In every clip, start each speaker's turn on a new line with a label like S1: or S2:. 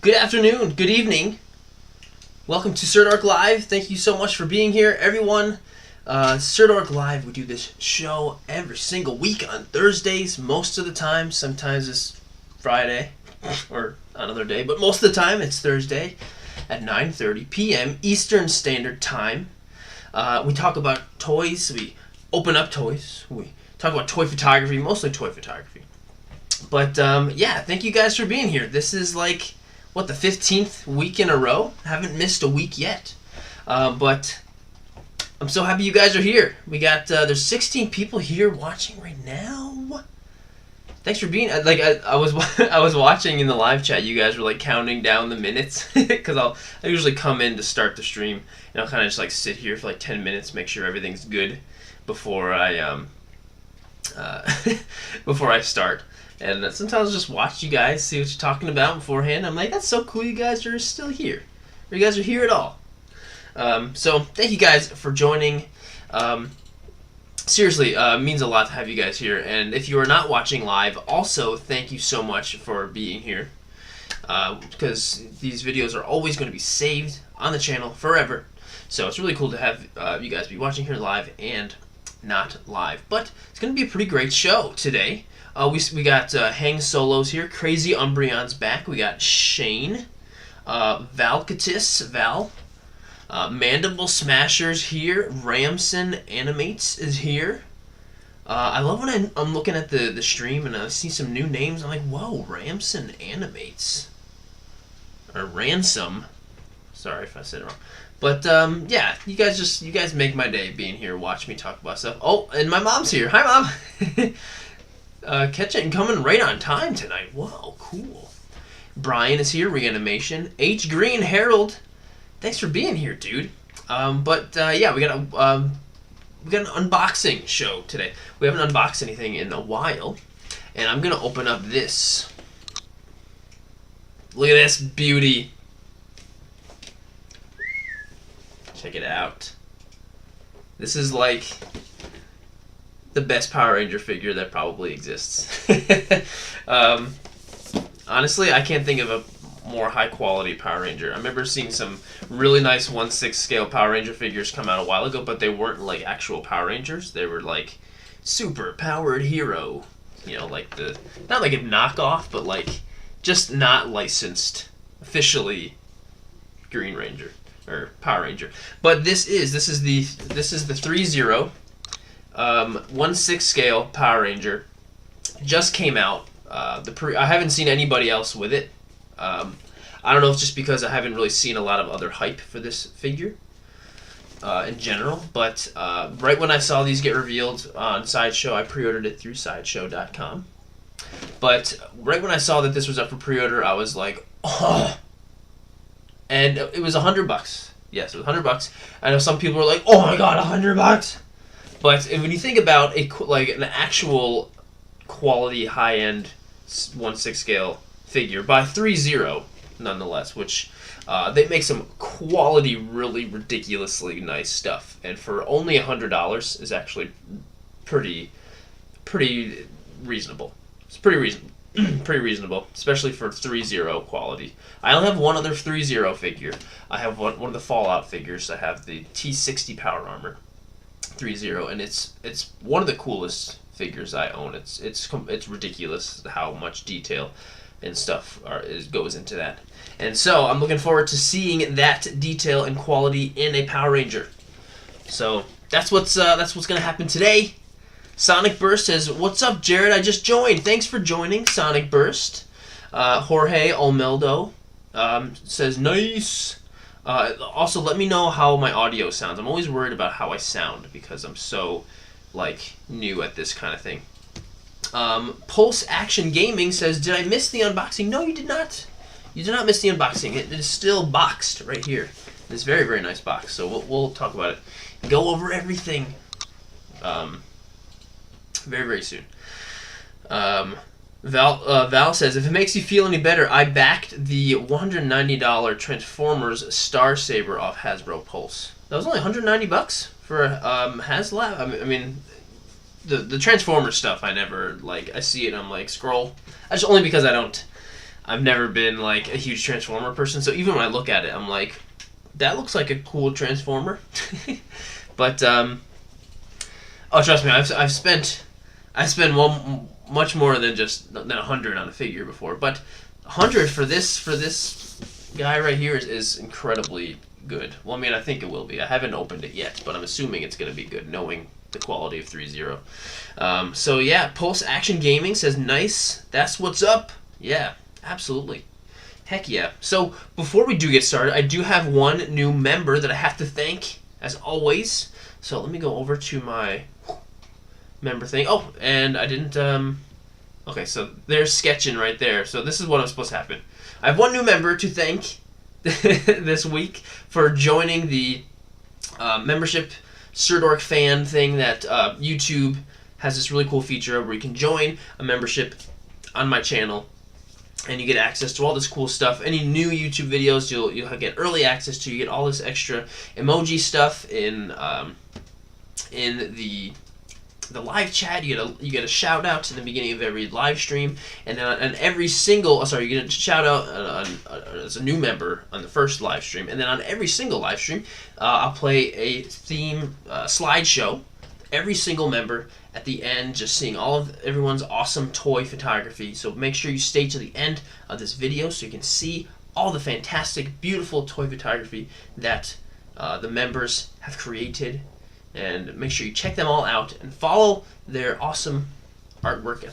S1: Good afternoon, good evening. Welcome to Sirdork Live. Thank you so much for being here, everyone. Sirdork Live, we do this show every single week on Thursdays, most of the time. Sometimes it's Friday or another day, but most of the time it's Thursday at 9:30 p.m. Eastern Standard Time. We talk about toys, we open up toys, we talk about toy photography, mostly toy photography. But yeah, thank you guys for being here. This is like, what, the 15th week in a row? Haven't missed a week yet. But I'm so happy you guys are here. We got, there's 16 people here watching right now. Thanks for being, I was I was watching in the live chat, you guys were like counting down the minutes. Because I usually come in to start the stream, and I'll kind of just like sit here for like 10 minutes, make sure everything's good before I, before I start. And sometimes I'll just watch you guys, see what you're talking about beforehand. I'm like, that's so cool you guys are still here. Or you guys are here at all. So thank you guys for joining. Seriously, it means a lot to have you guys here. And if you are not watching live, also thank you so much for being here. Because these videos are always going to be saved on the channel forever. So it's really cool to have you guys be watching here live and not live. But it's going to be a pretty great show today. We got Hang Solos here. Crazy Umbreon's back. We got Shane. Valcatis, Val. Mandible Smashers here. Ramson Animates is here. I love when I'm looking at the stream and I see some new names. I'm like, whoa, Ramson Animates. Or Ransom. Sorry if I said it wrong. But, yeah, you guys make my day being here, watch me talk about stuff. Oh, and my mom's here. Hi, Mom! Catching coming right on time tonight. Whoa, cool. Brian is here, Reanimation. H. Green Harold, thanks for being here, dude. Yeah, we got an unboxing show today. We haven't unboxed anything in a while, and I'm gonna open up this. Look at this beauty. Check it out. This is like the best Power Ranger figure that probably exists. Honestly, I can't think of a more high quality Power Ranger. I remember seeing some really nice 1/6 scale Power Ranger figures come out a while ago, but they weren't like actual Power Rangers. They were like super powered hero. You know, like not like a knockoff, but like just not licensed officially Green Ranger or Power Ranger. But this is the ThreeZero 1/6 scale Power Ranger. Just came out. I haven't seen anybody else with it. I don't know if it's just because I haven't really seen a lot of other hype for this figure in general. But right when I saw these get revealed on Sideshow, I pre-ordered it through Sideshow.com. But right when I saw that this was up for pre-order, I was like, oh. And it was $100. Yes, it was $100. I know some people were like, oh my god, $100. But when you think about an actual quality high-end 1/6 scale figure by ThreeZero, nonetheless, which they make some quality, really ridiculously nice stuff, and for only $100 is actually pretty reasonable. It's pretty reasonable. Pretty reasonable, especially for ThreeZero quality. I only have one other ThreeZero figure. I have one of the Fallout figures. I have the T60 Power Armor ThreeZero, and it's one of the coolest figures I own. It's ridiculous how much detail and stuff goes into that. And so I'm looking forward to seeing that detail and quality in a Power Ranger. So that's what's gonna happen today. Sonic Burst says, "What's up, Jared? I just joined. Thanks for joining, Sonic Burst." Jorge Olmeldo says, "Nice." Also, let me know how my audio sounds. I'm always worried about how I sound because I'm so new at this kind of thing. Pulse Action Gaming says, "Did I miss the unboxing?" No, you did not. You did not miss the unboxing. It is still boxed right here. This very, very nice box. So we'll talk about it. Go over everything. Very, very soon. Val says, "If it makes you feel any better, I backed the $190 Transformers Star Saber off Hasbro Pulse." That was only $190 for HasLab. I mean, the Transformers stuff, I never I see it and I'm like, scroll. That's only because I don't I've never been like a huge Transformer person, so even when I look at it, I'm like, that looks like a cool Transformer. But oh, trust me, I spent much more than just than 100 on a figure before, but 100 for this guy right here is incredibly good. Well, I mean, I think it will be. I haven't opened it yet, but I'm assuming it's going to be good, knowing the quality of ThreeZero. So yeah, Pulse Action Gaming says, nice, that's what's up. Yeah, absolutely. Heck yeah. So before we do get started, I do have one new member that I have to thank, as always. So let me go over to my member thing. Oh, and I didn't... Okay, so there's Sketchin right there. So this is what I'm supposed to happen. I have one new member to thank this week for joining the membership Sirdork fan thing that YouTube has this really cool feature where you can join a membership on my channel and you get access to all this cool stuff. Any new YouTube videos you'll get early access to. You get all this extra emoji stuff in the live chat. You get a shout out to the beginning of every live stream, and then on every single you get a shout out as a new member on the first live stream, and then on every single live stream I'll play a theme slideshow. Every single member at the end, just seeing all of everyone's awesome toy photography. So make sure you stay to the end of this video so you can see all the fantastic, beautiful toy photography that the members have created. And make sure you check them all out and follow their awesome artwork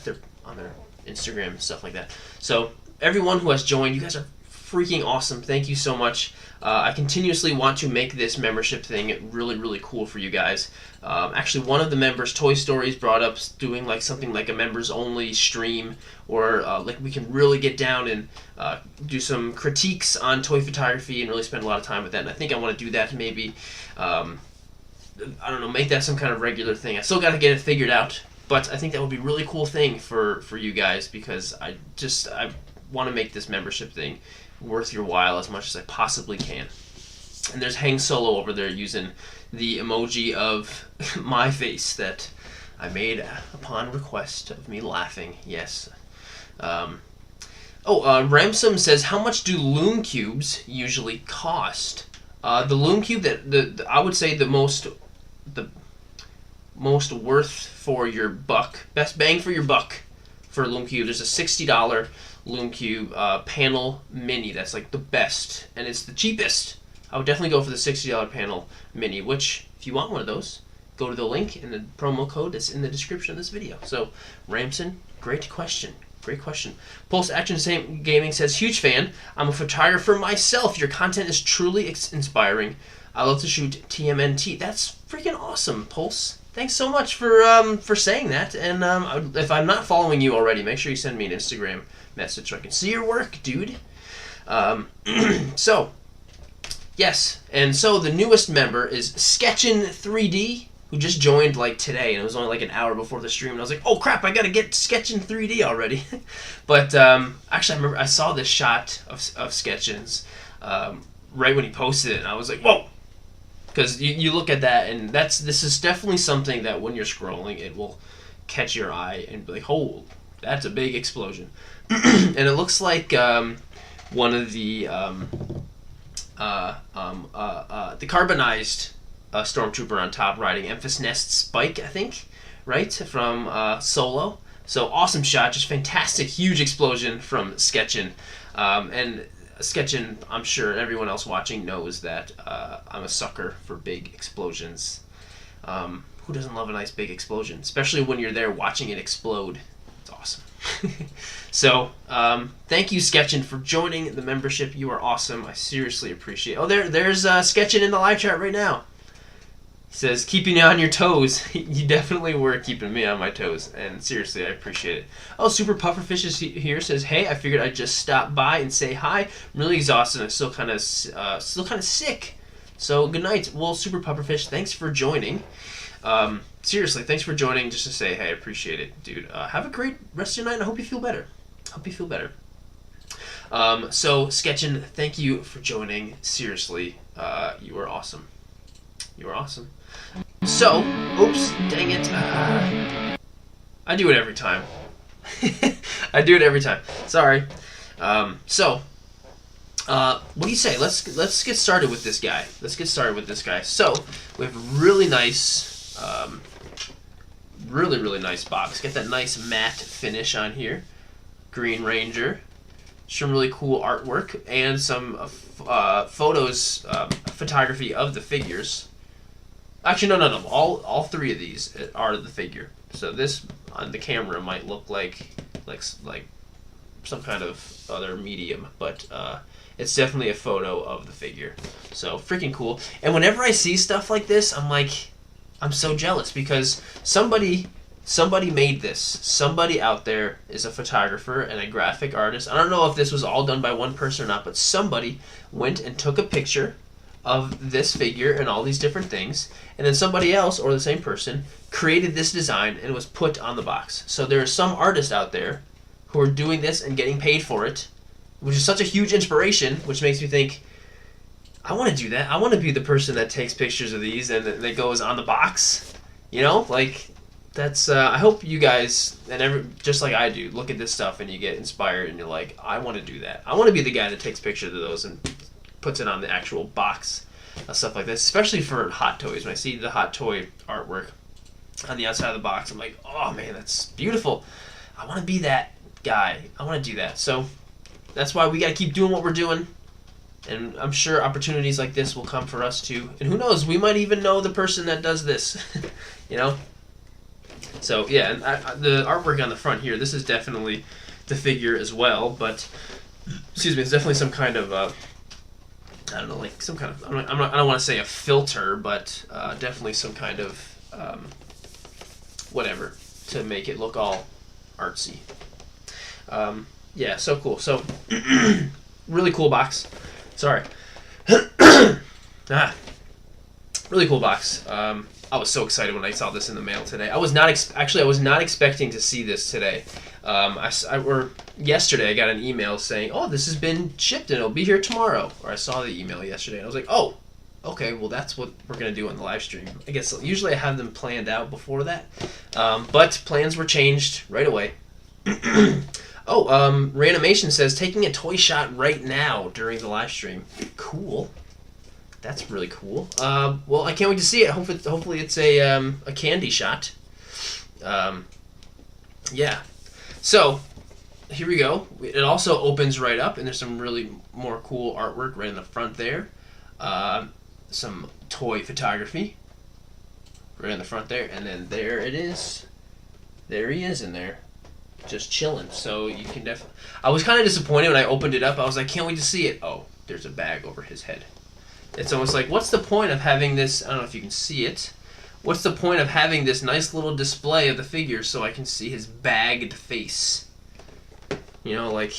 S1: on their Instagram and stuff like that. So everyone who has joined, you guys are freaking awesome. Thank you so much. I continuously want to make this membership thing really, really cool for you guys. Actually, one of the members, Toy Stories, brought up doing like something like a members only stream, or like we can really get down and do some critiques on toy photography and really spend a lot of time with that. And I think I want to do that maybe. I don't know, make that some kind of regular thing. I still got to get it figured out, but I think that would be a really cool thing for you guys, because I want to make this membership thing worth your while as much as I possibly can. And there's Hang Solo over there using the emoji of my face that I made upon request of me laughing. Yes. Ramsum says, how much do Loom Cubes usually cost? The Loom Cube, I would say the most worth for your buck, best bang for your buck for a Loom Cube. There's a $60 Loom Cube panel mini that's like the best, and it's the cheapest. I would definitely go for the $60 panel mini, which if you want one of those, go to the link and the promo code that's in the description of this video. So Ramson, great question. Great question. Pulse Action Gaming says, huge fan. I'm a photographer myself. Your content is truly inspiring. I love to shoot TMNT. That's freaking awesome, Pulse. Thanks so much for saying that. And if I'm not following you already, make sure you send me an Instagram message so I can see your work, dude. So, yes. And so the newest member is Sketchin3D, who just joined like today, and it was only like an hour before the stream, and I was like, oh crap, I gotta get Sketchin 3D already. But actually, I remember I saw this shot of Sketchin's right when he posted it, and I was like, whoa! Because you look at that, and this is definitely something that when you're scrolling, it will catch your eye and be like, oh, that's a big explosion. And it looks like one of the carbonized Stormtrooper on top riding Emphas Nest's bike, I think, right, from Solo. So awesome shot, just fantastic, huge explosion from Sketchin. And Sketchin, I'm sure everyone else watching knows that I'm a sucker for big explosions. Who doesn't love a nice big explosion, especially when you're there watching it explode? It's awesome. So thank you, Sketchin, for joining the membership. You are awesome. I seriously appreciate it. Oh, there's Sketchin in the live chat right now. He says, keeping you on your toes. You definitely were keeping me on my toes, and seriously, I appreciate it. Oh, Super Pufferfish is here. Says, hey, I figured I'd just stop by and say hi. I'm really exhausted. I'm still kind of sick. So good night. Well, Super Pufferfish, thanks for joining. Seriously, thanks for joining. Just to say, hey, I appreciate it, dude. Have a great rest of your night, and I hope you feel better. So Sketchin, thank you for joining. Seriously, you are awesome. You are awesome. So, oops, dang it. I do it every time. Sorry. So, what do you say? Let's get started with this guy. So we have really nice, really nice box. Get that nice matte finish on here. Green Ranger. Some really cool artwork and some photos, photography of the figures. Actually, no. All three of these are the figure. So this on the camera might look like some kind of other medium, but it's definitely a photo of the figure. So freaking cool. And whenever I see stuff like this, I'm so jealous because somebody made this. Somebody out there is a photographer and a graphic artist. I don't know if this was all done by one person or not, but somebody went and took a picture of this figure and all these different things, and then somebody else or the same person created this design and it was put on the box. So there are some artists out there who are doing this and getting paid for it, which is such a huge inspiration, which makes me think, I want to do that. I want to be the person that takes pictures of these and that goes on the box. You know, like, that's, I hope you guys, and just like I do, look at this stuff and you get inspired and you're like, I want to do that. I want to be the guy that takes pictures of those and puts it on the actual box, stuff like this, especially for hot toys. When I see the hot toy artwork on the outside of the box, I'm like, oh man, that's beautiful. I want to be that guy. I want to do that. So that's why we got to keep doing what we're doing, and I'm sure opportunities like this will come for us too. And who knows, we might even know the person that does this. You know. So yeah, and the artwork on the front here, this is definitely the figure as well, but excuse me, it's definitely some kind of I don't know, like some kind of, I don't want to say a filter, but definitely some kind of whatever to make it look all artsy. Yeah, so cool. So really cool box. Sorry. Really cool box. I was so excited when I saw this in the mail today. I was not expecting to see this today. Yesterday I got an email saying, "Oh, this has been shipped and it'll be here tomorrow." Or I saw the email yesterday and I was like, "Oh, okay. Well, that's what we're gonna do on the live stream." I guess usually I have them planned out before that, but plans were changed right away. Oh, Reanimation says taking a toy shot right now during the live stream. Cool. That's really cool. Well, I can't wait to see it. Hopefully it's a candy shot. Yeah. So, here we go. It also opens right up, and there's some really more cool artwork right in the front there. Some toy photography right in the front there, and then there it is. There he is in there, just chilling. So you can definitely. I was kind of disappointed when I opened it up. I was like, can't wait to see it. Oh, there's a bag over his head. It's almost like, what's the point of having this? I don't know if you can see it. What's the point of having this nice little display of the figure so I can see his bagged face? You know, like,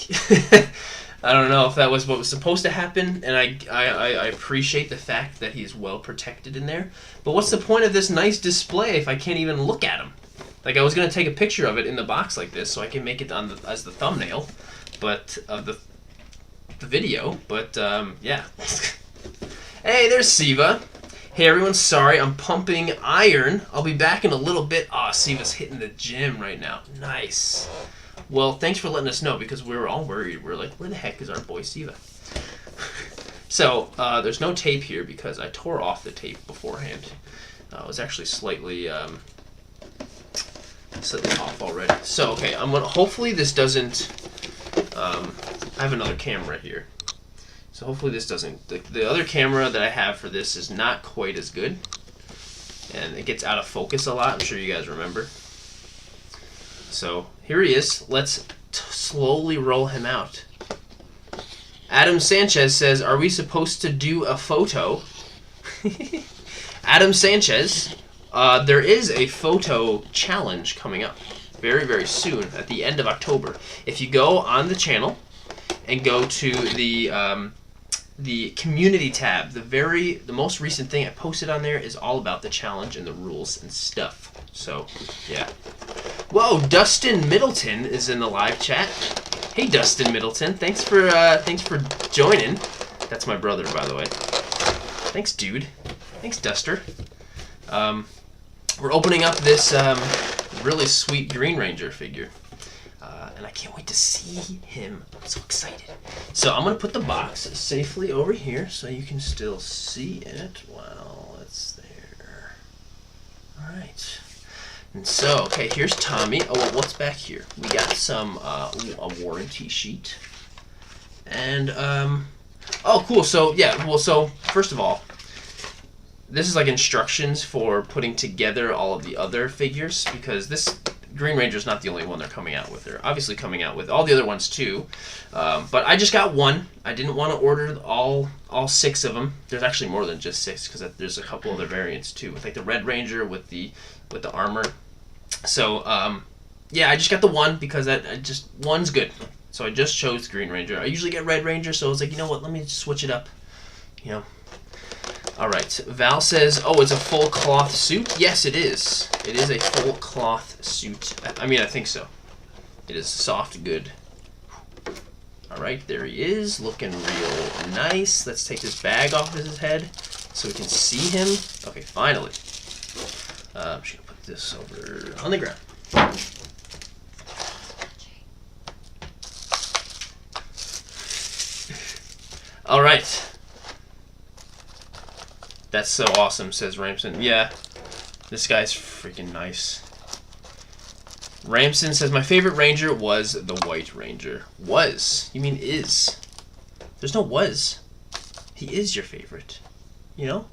S1: I don't know if that was what was supposed to happen, and I appreciate the fact that he's well protected in there. But what's the point of this nice display if I can't even look at him? Like, I was going to take a picture of it in the box like this so I can make it as the thumbnail, but of the video. But, yeah. Hey, there's Siva. Hey everyone, sorry, I'm pumping iron. I'll be back in a little bit. Aw, Siva's hitting the gym right now. Nice. Well, thanks for letting us know because we were all worried. We're like, where the heck is our boy Siva? So, there's no tape here because I tore off the tape beforehand. It was actually slightly off already. So, okay, hopefully this doesn't, I have another camera here. So hopefully this doesn't, the other camera that I have for this is not quite as good. And it gets out of focus a lot, I'm sure you guys remember. So here he is. Let's slowly roll him out. Adam Sanchez says, are we supposed to do a photo? Adam Sanchez, there is a photo challenge coming up very, very soon at the end of October. If you go on the channel and go to the community tab, the most recent thing I posted on there is all about the challenge and the rules and stuff. So, yeah. Whoa, Dustin Middleton is in the live chat. Hey, Dustin Middleton, thanks for joining. That's my brother, by the way. Thanks, dude. Thanks, Duster. We're opening up this really sweet Green Ranger figure. and I can't wait to see him. I'm so excited. So I'm gonna put the box safely over here so you can still see it while it's there. All right. And so, okay, here's Tommy. Oh, well, what's back here? We got some a warranty sheet, and oh, cool. So yeah, well, so first of all, this is like instructions for putting together all of the other figures, because this Green Ranger's not the only one they're coming out with. They're obviously coming out with all the other ones too, but I just got one. I didn't want to order all 6 of them. There's actually more than just 6, because there's a couple other variants too, with like the Red Ranger with the armor. So yeah, I just got the one because one's good. So I just chose Green Ranger. I usually get Red Ranger, so I was like, you know what? Let me switch it up. You know. All right. Val says, "Oh, it's a full cloth suit." Yes, it is. It is a full cloth suit. I mean, I think so. It is soft good. All right, there he is, looking real nice. Let's take this bag off of his head so we can see him. Okay, finally. I'm just gonna put this over on the ground. All right. That's so awesome, says Ramson. Yeah, this guy's freaking nice. Ramson says, my favorite Ranger was the White Ranger. Was? You mean is? There's no was. He is your favorite. You know?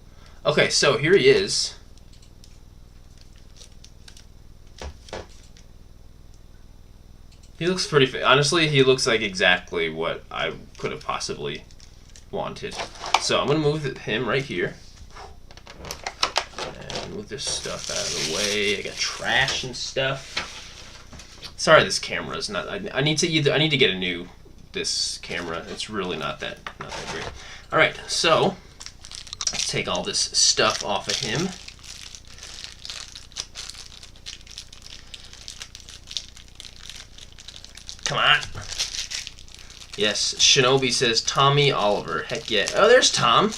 S1: Okay, so here he is. He looks pretty... Honestly, he looks like exactly what I could have possibly wanted. So I'm going to move him right here. And move this stuff out of the way. I got trash and stuff. Sorry, this camera is not... I need to get a new... This camera. It's really not that great. All right, so let's take all this stuff off of him. Come on. Yes, Shinobi says Tommy Oliver. Heck yeah. Oh, there's Tom.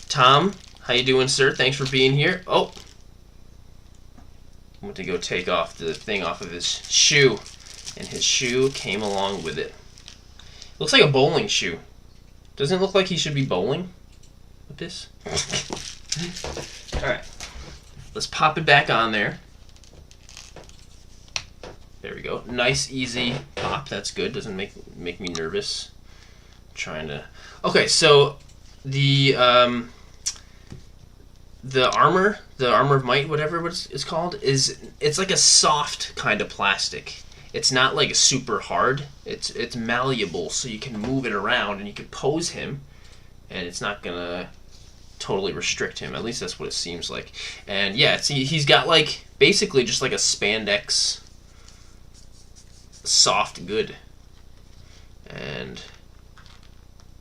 S1: Tom, how you doing, sir? Thanks for being here. Oh. I went to go take off the thing off of his shoe, and his shoe came along with it. Looks like a bowling shoe. Doesn't it look like he should be bowling with this? Alright. Let's pop it back on there. There we go. Nice, easy pop. That's good. Doesn't make me nervous. Trying to... Okay, so the armor of might, whatever it's called, it's like a soft kind of plastic. It's not like super hard. It's malleable, so you can move it around and you can pose him, and it's not gonna totally restrict him. At least that's what it seems like. And yeah, he's got like basically just like a spandex soft good. And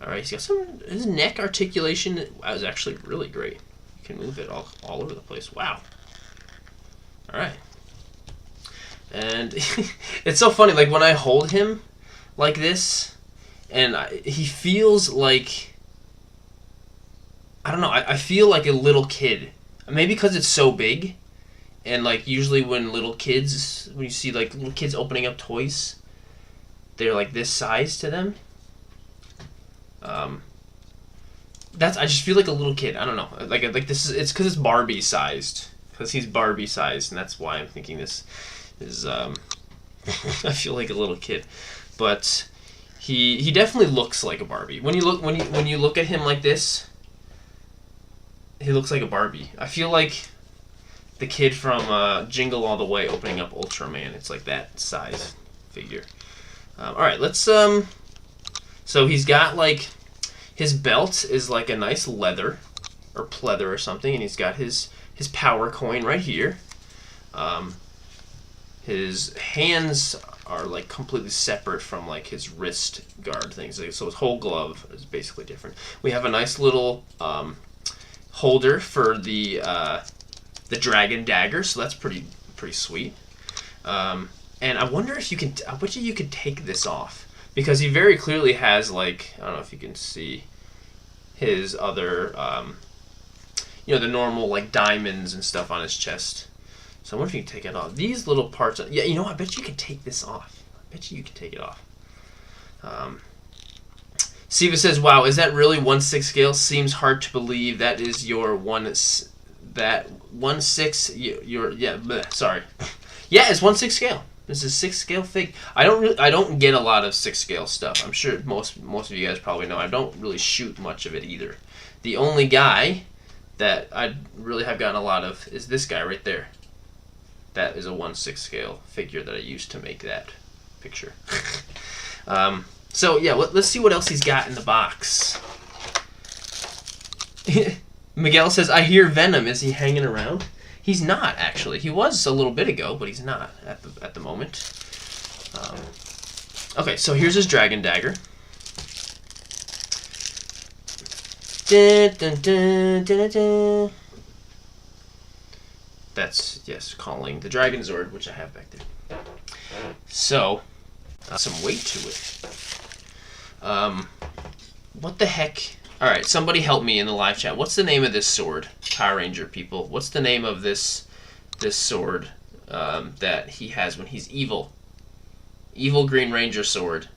S1: all right, he's got his neck articulation was actually really great. You can move it all over the place. Wow. All right. And it's so funny, like when I hold him like this, and he feels like, I don't know, I feel like a little kid. Maybe because it's so big, and like usually when you see like little kids opening up toys, they're like this size to them. I just feel like a little kid. I don't know, like it's because it's Barbie sized, because he's Barbie sized, and that's why I'm thinking this is I feel like a little kid, but he definitely looks like a Barbie. When you look at him like this, he looks like a Barbie. I feel like the kid from Jingle All the Way opening up Ultraman. It's like that size figure. All right, let's so he's got like his belt is like a nice leather or pleather or something, and he's got his power coin right here. His hands are like completely separate from like his wrist guard things. So his whole glove is basically different. We have a nice little holder for the dragon dagger, so that's pretty sweet. And I wonder if you can. I bet you could take this off, because he very clearly has like, I don't know if you can see his other the normal like diamonds and stuff on his chest. So I wonder if you can take it off. These little parts, yeah, I bet you could take this off. I
S2: bet you can take it off. Siva says, "Wow, is that really 1/6 scale? Seems hard to believe. That is your 1/6. Sorry, yeah, it's 1/6 scale. This is 6 scale fig. I don't get a lot of 6 scale stuff. I'm sure most of you guys probably know. I don't really shoot much of it either. The only guy that I really have gotten a lot of is this guy right there. That is a 1/6 scale figure that I used to make that picture." So yeah, let's see what else he's got in the box. Miguel says, "I hear Venom. Is he hanging around?" He's not, actually. He was a little bit ago, but he's not at the moment. Okay, so here's his Dragon Dagger. Dun, dun, dun, dun, dun. That's, yes, calling the Dragon Zord, which I have back there. So, some weight to it. What the heck? Alright, somebody help me in the live chat. What's the name of this sword, Power Ranger people? What's the name of this sword that he has when he's evil? Evil Green Ranger sword.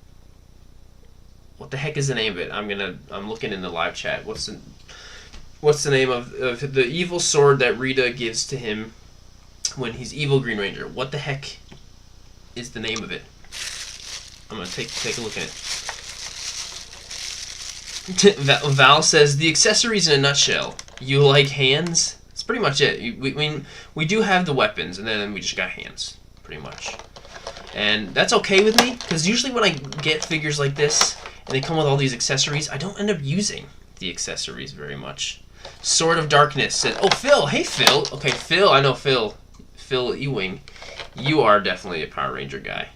S2: What the heck is the name of it? I'm looking in the live chat. What's the name of the evil sword that Rita gives to him when he's Evil Green Ranger? What the heck is the name of it? I'm gonna take a look at it. Val says, "The accessories in a nutshell. You like hands?" That's pretty much it. We do have the weapons, and then we just got hands, pretty much. And that's okay with me, because usually when I get figures like this, and they come with all these accessories, I don't end up using the accessories very much. Sword of Darkness said, "Oh, Phil. Hey, Phil. Okay, Phil. I know Phil. Phil Ewing. You are definitely a Power Ranger guy.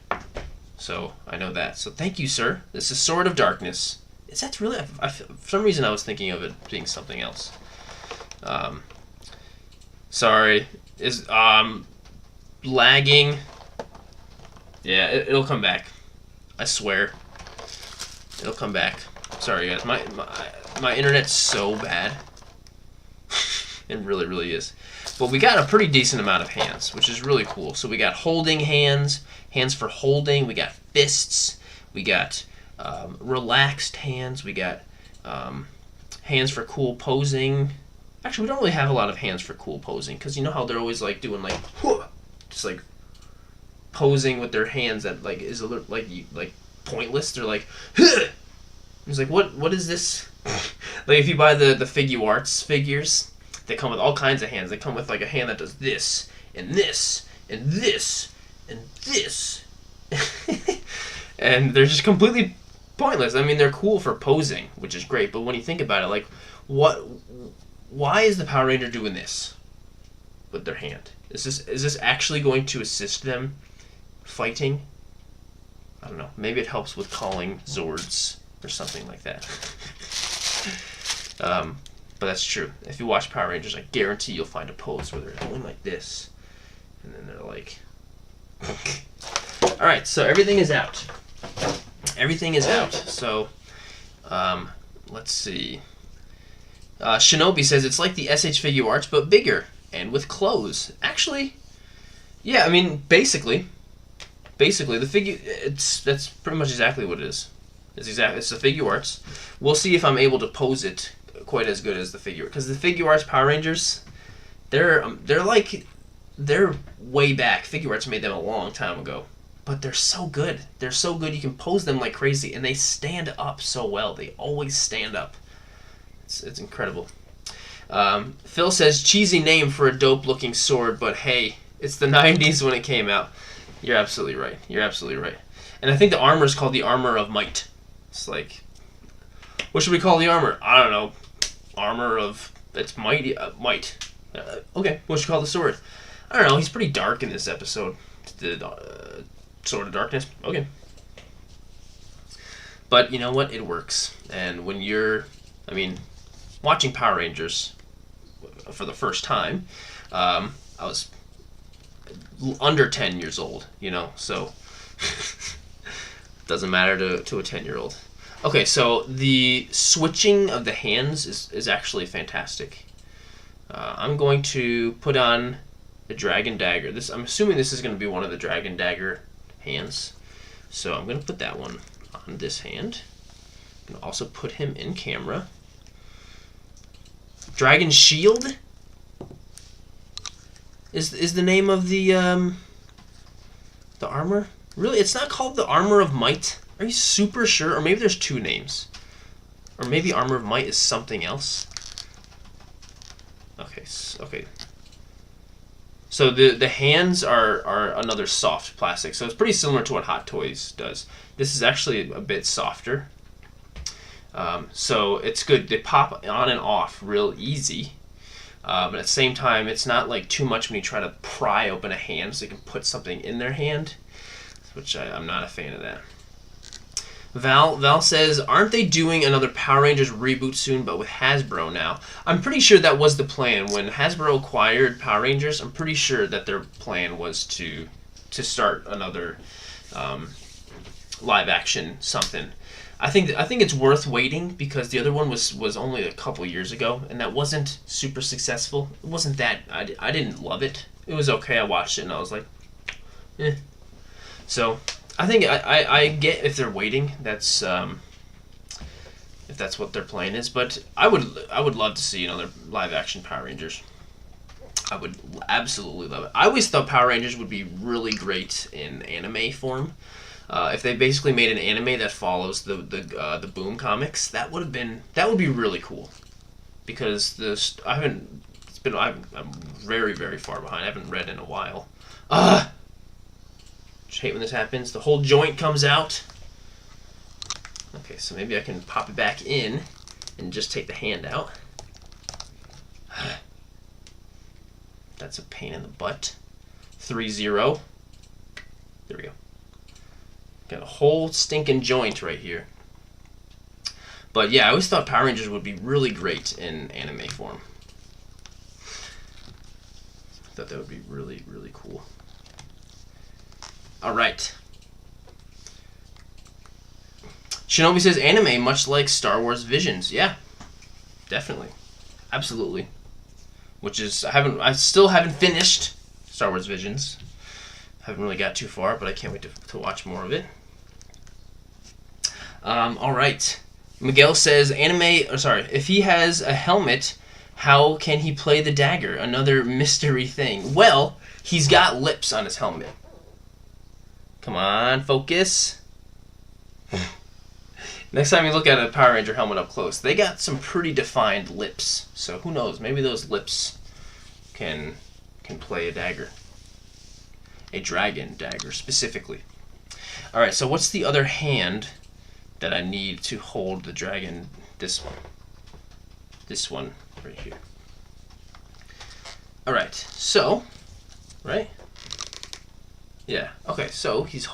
S2: So I know that. So thank you, sir. This is Sword of Darkness. Is that really? For some reason, I was thinking of it being something else. Sorry. Is lagging? Yeah, it'll come back. I swear. It'll come back. Sorry, guys. My internet's so bad. It really, really is. But we got a pretty decent amount of hands, which is really cool. So we got holding hands, hands for holding. We got fists. We got relaxed hands. We got hands for cool posing. Actually, we don't really have a lot of hands for cool posing, because you know how they're always like doing like just like posing with their hands that like is a little like pointless. They're like it's like what is this? Like if you buy the Figuarts figures, they come with all kinds of hands. They come with like a hand that does this and this and this and this. And they're just completely pointless. I mean, they're cool for posing, which is great, but when you think about it, like, why is the Power Ranger doing this with their hand? Is this actually going to assist them fighting? I don't know. Maybe it helps with calling Zords or something like that. But that's true. If you watch Power Rangers, I guarantee you'll find a pose where they're going like this, and then they're like... Alright, so everything is out. Everything is out. So, let's see. Shinobi says it's like the SH Figuarts, but bigger and with clothes. Actually, yeah. I mean, basically, the figure. That's pretty much exactly what it is. It's the Figuarts. We'll see if I'm able to pose it quite as good as the figure, because the Figuarts Power Rangers, they're way back. Figuarts made them a long time ago. But they're so good. They're so good you can pose them like crazy, and they stand up so well. They always stand up. It's incredible. Phil says, cheesy name for a dope-looking sword, but hey, it's the 90s when it came out. You're absolutely right. You're absolutely right. And I think the armor is called the Armor of Might. It's like, what should we call the armor? I don't know. Armor of... It's mighty... might. Okay, what should we call the sword? I don't know. He's pretty dark in this episode. The Sword of Darkness. Okay. But you know what? It works. And when you're... I mean, watching Power Rangers for the first time, I was under 10 years old, you know, so doesn't matter to a 10-year-old. Okay, so the switching of the hands is actually fantastic. I'm going to put on the Dragon Dagger. I'm assuming this is going to be one of the Dragon Dagger hands.
S1: So I'm going to put that one on this hand. I'm going to also put him in camera. Dragon Shield is the name of the armor. Really, it's not called the Armor of Might. Are you super sure? Or maybe there's two names. Or maybe Armor of Might is something else. Okay, okay. So the hands are another soft plastic. So it's pretty similar to what Hot Toys does. This is actually a bit softer. So it's good. They pop on and off real easy. But at the same time, it's not like too much when you try to pry open a hand so you can put something in their hand, which I'm not a fan of that. Val says, aren't they doing another Power Rangers reboot soon, but with Hasbro now? I'm pretty sure that was the plan. When Hasbro acquired Power Rangers, I'm pretty sure that their plan was to start another live action something. I think it's worth waiting because the other one was only a couple years ago, and that wasn't super successful. It wasn't that I didn't love it. It was okay. I watched it and I was like, eh. So I think I get if they're waiting. That's if that's what their plan is. But I would love to see another live action Power Rangers. I would absolutely love it. I always thought Power Rangers would be really great in anime form. If they basically made an anime that follows the Boom comics, that would be really cool. Because I'm very, very far behind. I haven't read in a while. Just hate when this happens. The whole joint comes out. Okay, so maybe I can pop it back in and just take the hand out. That's a pain in the butt. 3-0. There we go. Got a whole stinking joint right here. But yeah, I always thought Power Rangers would be really great in anime form. I thought that would be really, really cool. Alright. Shinobi says anime much like Star Wars Visions. Yeah. Definitely. Absolutely. Which is I still haven't finished Star Wars Visions. Haven't really got too far, but I can't wait to watch more of it. Alright. Miguel says if he has a helmet, how can he play the dagger? Another mystery thing. Well, he's got lips on his helmet. Come on, focus. Next time you look at a Power Ranger helmet up close, they got some pretty defined lips. So who knows? Maybe those lips can play a dagger. A dragon dagger, specifically. Alright, so what's the other hand that I need to hold the dragon? This one. This one right here. Alright, so, right? Yeah, okay, so he's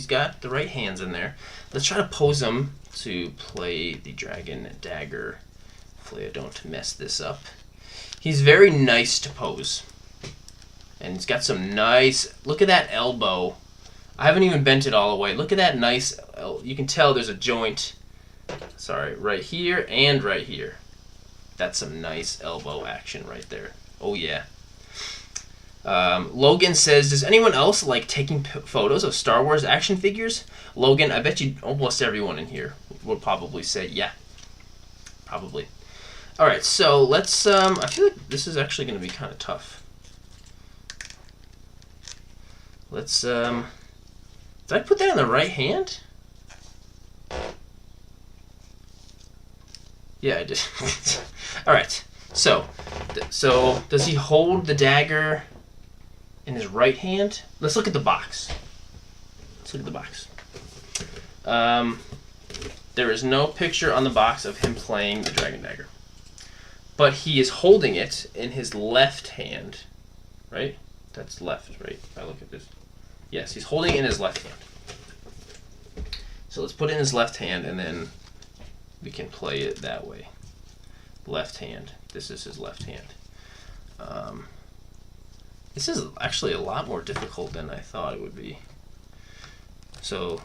S1: got the right hands in there. Let's try to pose him to play the dragon dagger. Hopefully I don't mess this up. He's very nice to pose. And he's got some nice, look at that elbow. I haven't even bent it all the way. Look at that nice, you can tell there's a joint, right here and right here. That's some nice elbow action right there. Oh yeah. Logan says, does anyone else like taking photos of Star Wars action figures? Logan, I bet you almost everyone in here would probably say yeah. Probably. Alright, so let's, I feel like this is actually going to be kind of tough. Let's, did I put that in the right hand? Yeah, I did. Alright, so does he hold the dagger in his right hand? Let's look at the box. Let's look at the box. There is no picture on the box of him playing the dragon dagger. But he is holding it in his left hand, right? That's left, right? If I look at this. Yes, he's holding it in his left hand. So let's put it in his left hand, and then we can play it that way. Left hand. This is his left hand. This is actually a lot more difficult than I thought it would be. So,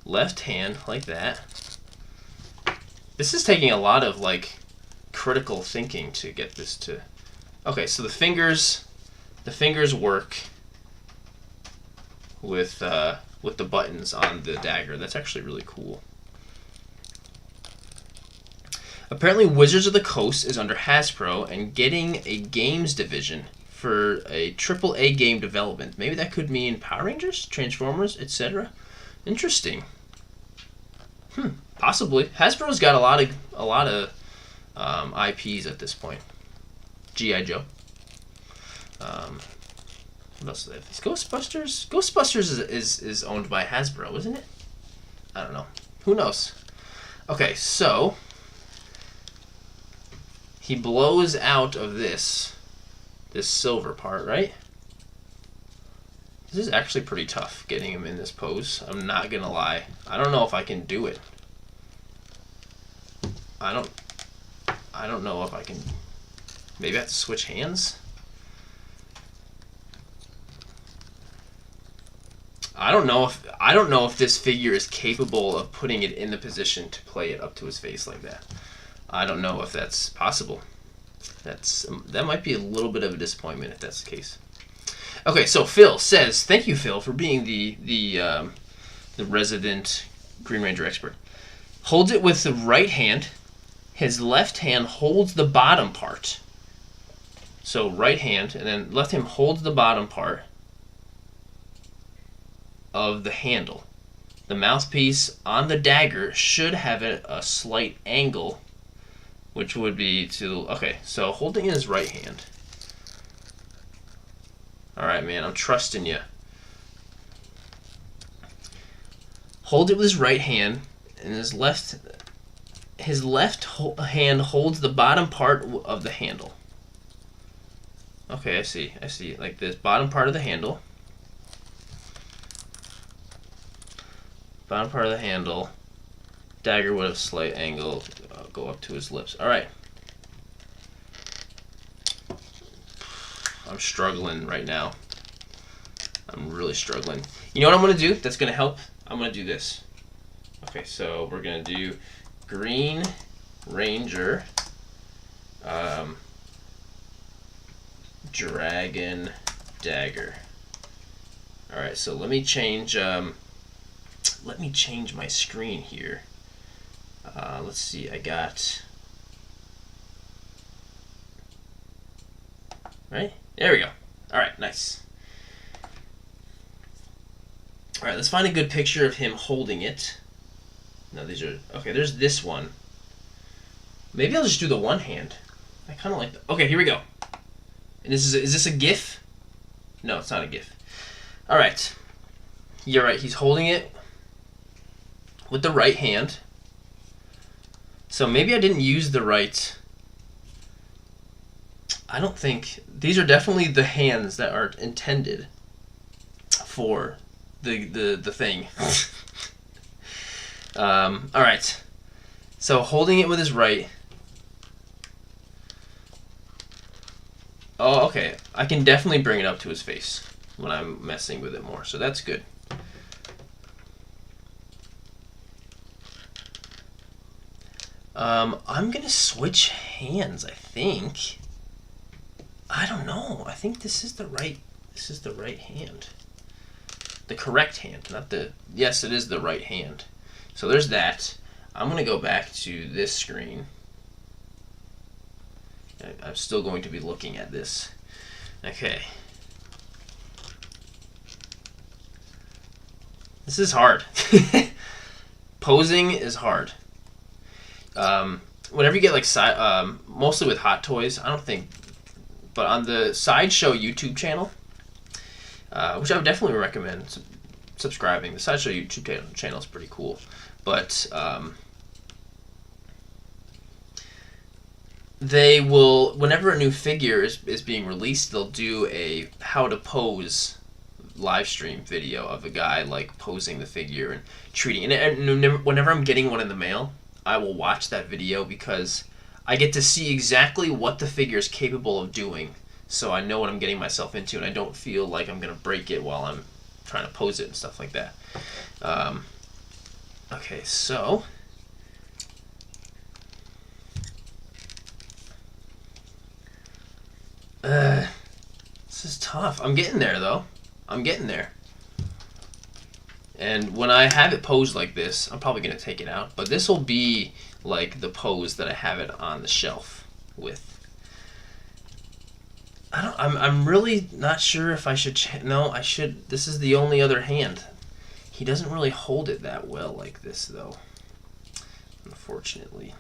S1: left hand, like that. This is taking a lot of, like, critical thinking to get this to... Okay, so the fingers work with with the buttons on the dagger. That's actually really cool. Apparently, Wizards of the Coast is under Hasbro and getting a games division for a AAA game development. Maybe that could mean Power Rangers, Transformers, etc. Interesting. Possibly. Hasbro's got a lot of IPs at this point. G.I. Joe. What else do they have? Ghostbusters? Ghostbusters is owned by Hasbro, isn't it? I don't know. Who knows? Okay, so he blows out of this silver part, right? This is actually pretty tough getting him in this pose. I'm not gonna lie. I don't know if I can do it. I don't know if I can. Maybe I have to switch hands. I don't know if this figure is capable of putting it in the position to play it up to his face like that. I don't know if that's possible. That might be a little bit of a disappointment if that's the case. Okay, so Phil says, "Thank you, Phil, for being the resident Green Ranger expert." Holds it with the right hand. His left hand holds the bottom part. So right hand, and then left hand holds the bottom part of the handle. The mouthpiece on the dagger should have a slight angle, which would be to... Okay, so holding in his right hand. Alright, man, I'm trusting you. Hold it with his right hand, and his left hand holds the bottom part of the handle. Okay, I see. Like this bottom part of the handle. Bottom part of the handle. Dagger with a slight angle. Go up to his lips. Alright. I'm struggling right now. I'm really struggling. You know what I'm going to do that's going to help? I'm going to do this. Okay, so we're going to do Green Ranger Dragon Dagger. Alright, so let me change my screen here. Let's see, I got... Right? There we go. Alright, nice. Alright, let's find a good picture of him holding it. No, these are... Okay, there's this one. Maybe I'll just do the one hand. I kind of like that. Okay, here we go. And is this a GIF? No, it's not a GIF. Alright. You're right, he's holding it with the right hand. So maybe I didn't use the right... I don't think... These are definitely the hands that are intended for the thing. Alright. So holding it with his right... Oh, okay. I can definitely bring it up to his face when I'm messing with it more, so that's good. I'm gonna switch hands, I think. I don't know. I think this is the right hand. The correct hand, not the... Yes, it is the right hand. So there's that. I'm gonna go back to this screen. I'm still going to be looking at this. Okay. This is hard. Posing is hard. Whenever you get like mostly with Hot Toys, I don't think, but on the Sideshow YouTube channel, which I would definitely recommend subscribing. The Sideshow YouTube channel is pretty cool, but they will, whenever a new figure is being released, they'll do a how to pose live stream video of a guy like posing the figure and treating it. And whenever I'm getting one in the mail, I will watch that video because I get to see exactly what the figure is capable of doing, so I know what I'm getting myself into, and I don't feel like I'm gonna break it while I'm trying to pose it and stuff like that. Okay, so this is tough. I'm getting there though. I'm getting there. And when I have it posed like this, I'm probably going to take it out. But this will be like the pose that I have it on the shelf with. I'm really not sure if I should... No, I should... This is the only other hand. He doesn't really hold it that well like this, though. Unfortunately.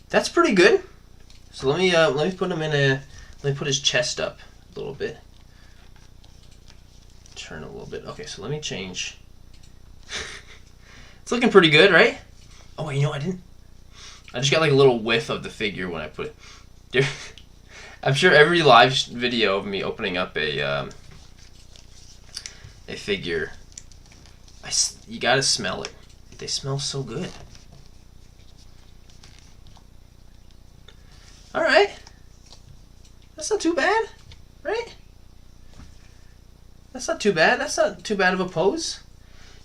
S1: That's pretty good. So let me put him in a... Let me put his chest up a little bit. Turn a little bit. Okay, so let me change. It's looking pretty good, right? Oh, you know, I didn't... I just got like a little whiff of the figure when I put it... I'm sure every live video of me opening up a figure, you gotta smell it. They smell so good. Alright. That's not too bad, right? That's not too bad. That's not too bad of a pose.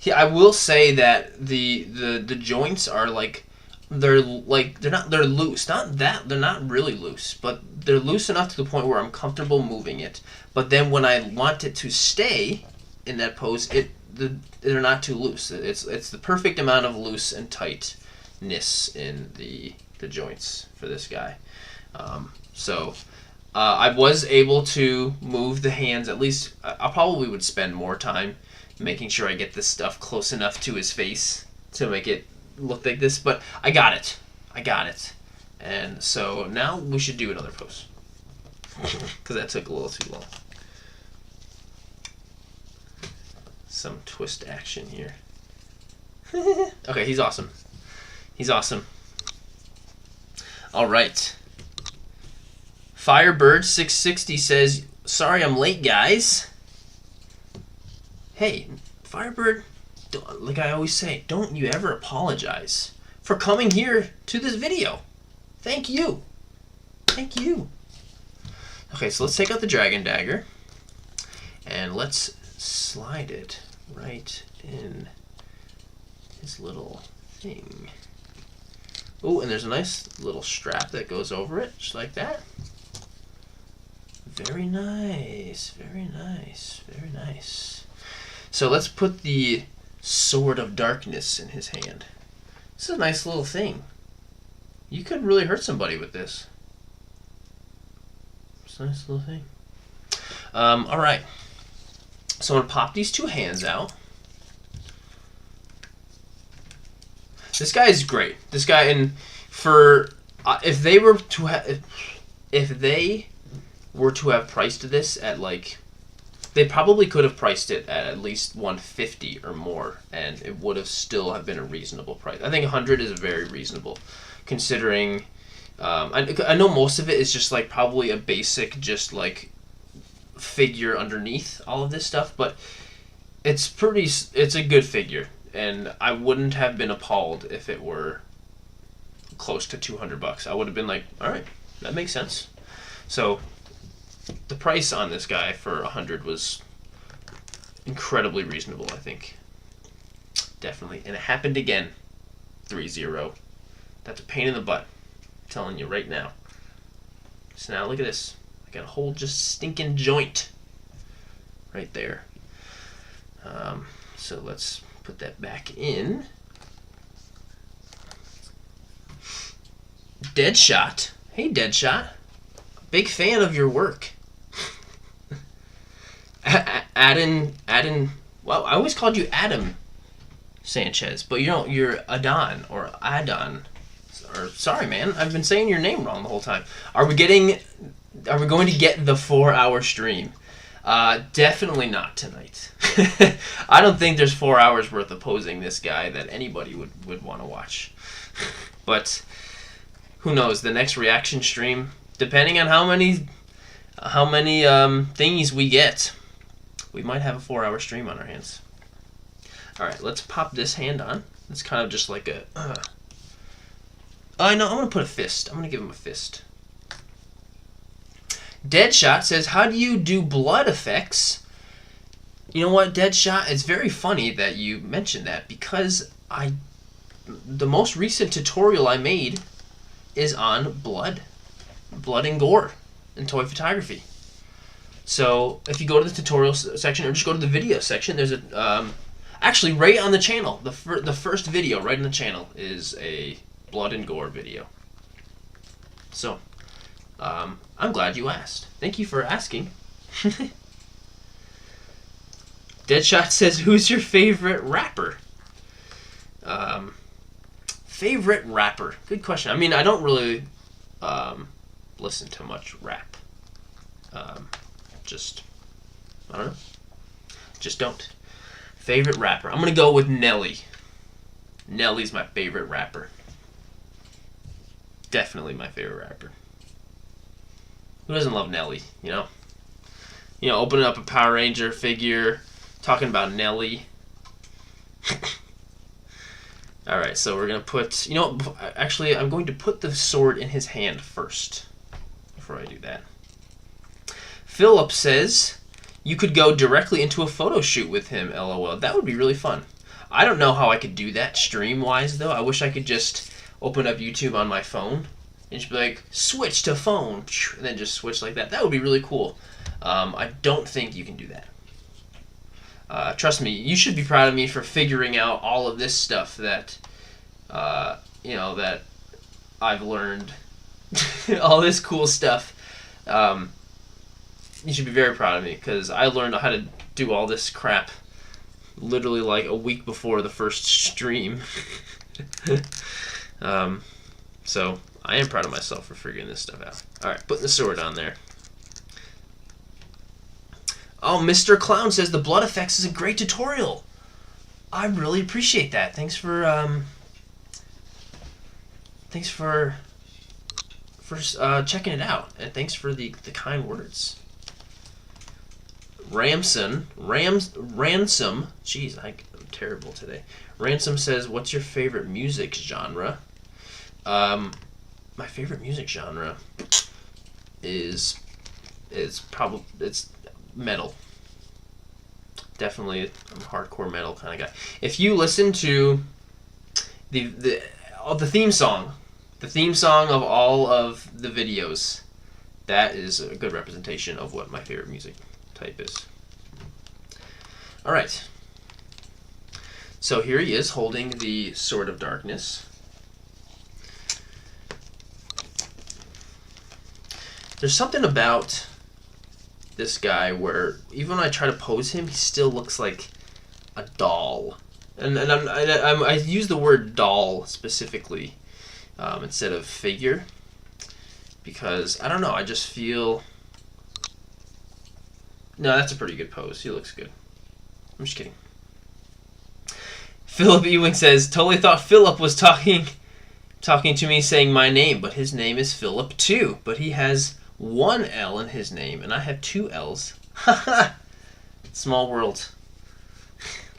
S1: Yeah, I will say that the joints are like they're loose. They're not really loose, but they're loose enough to the point where I'm comfortable moving it. But then when I want it to stay in that pose, they're not too loose. It's the perfect amount of loose and tightness in the joints for this guy. I was able to move the hands. At least I probably would spend more time making sure I get this stuff close enough to his face to make it look like this, but I got it. And so now we should do another pose because that took a little too long. Some twist action here. Okay, he's awesome. All right. Firebird 660 says, "Sorry I'm late, guys." Hey, Firebird, like I always say, don't you ever apologize for coming here to this video. Thank you. Okay, so let's take out the Dragon Dagger and let's slide it right in his little thing. Oh, and there's a nice little strap that goes over it, just like that. Very nice. So let's put the Sword of Darkness in his hand. This is a nice little thing. You could really hurt somebody with this. It's a nice little thing. Alright. So I'm going to pop these two hands out. This guy is great. This guy, and for... if they were to have... If they were to have priced this at like... They probably could have priced it at least $150 or more, and it would have still have been a reasonable price. I think $100 is very reasonable, considering I know most of it is just like probably a basic, just like figure underneath all of this stuff, but it's a good figure, and I wouldn't have been appalled if it were close to $200. I would have been like, all right, that makes sense. So the price on this guy for $100 was incredibly reasonable, I think. Definitely. And it happened again. 3-0. That's a pain in the butt. I'm telling you right now. So now look at this. I got a whole just stinking joint right there. So let's put that back in. Deadshot. Hey, Deadshot. Big fan of your work. Well, I always called you Adam Sanchez, but you're Adon or Adon. Or sorry, man, I've been saying your name wrong the whole time. Are we going to get the 4-hour stream? Definitely not tonight. I don't think there's 4 hours worth of posing this guy that anybody would want to watch. But who knows? The next reaction stream, depending on how many thingies we get, we might have a 4-hour stream on our hands. All right, let's pop this hand on. It's kind of just like a... I know, I'm going to put a fist. I'm going to give him a fist. Deadshot says, how do you do blood effects? You know what, Deadshot? It's very funny that you mentioned that, because the most recent tutorial I made is on blood and gore.
S2: in toy photography. So if you go to the tutorial section or just go to the video section, there's a actually right on the channel. The first video right on the channel is a blood and gore video. So I'm glad you asked. Thank you for asking. Deadshot says, "Who's your favorite rapper?" Favorite rapper? Good question. I mean, I don't really listen to much rap. Just, I don't know. Just don't. Favorite rapper? I'm gonna go with Nelly. Nelly's my favorite rapper. Definitely my favorite rapper. Who doesn't love Nelly? You know, opening up a Power Ranger figure, talking about Nelly. All right, so we're gonna put. Actually, I'm going to put the sword in his hand first before I do that. Philip says, "You could go directly into a photo shoot with him, LOL. That would be really fun." I don't know how I could do that stream-wise, though. I wish I could just open up YouTube on my phone and just be like, switch to phone, and then just switch like that. That would be really cool. I don't think you can do that. Trust me, you should be proud of me for figuring out all of this stuff that, that I've learned. All this cool stuff. You should be very proud of me, because I learned how to do all this crap literally like a week before the first stream. So I am proud of myself for figuring this stuff out. Alright, putting the sword on there. Oh, Mr. Clown says the blood effects is a great tutorial. I really appreciate that. Thanks for checking it out, and thanks for the kind words. Ransom, jeez, I'm terrible today. Ransom says, "What's your favorite music genre?" My favorite music genre is probably metal. Definitely, I'm a hardcore metal kind of guy. If you listen to the theme song, of all of the videos, that is a good representation of what my favorite music type is. All right. So here he is holding the Sword of Darkness. There's something about this guy where even when I try to pose him, he still looks like a doll. And I use the word doll specifically instead of figure, because I don't know, I just feel. No, that's a pretty good pose. He looks good. I'm just kidding. Philip Ewing says, "Totally thought Philip was talking to me saying my name, but his name is Philip too. But he has one L in his name, and I have two L's. Haha. Small world.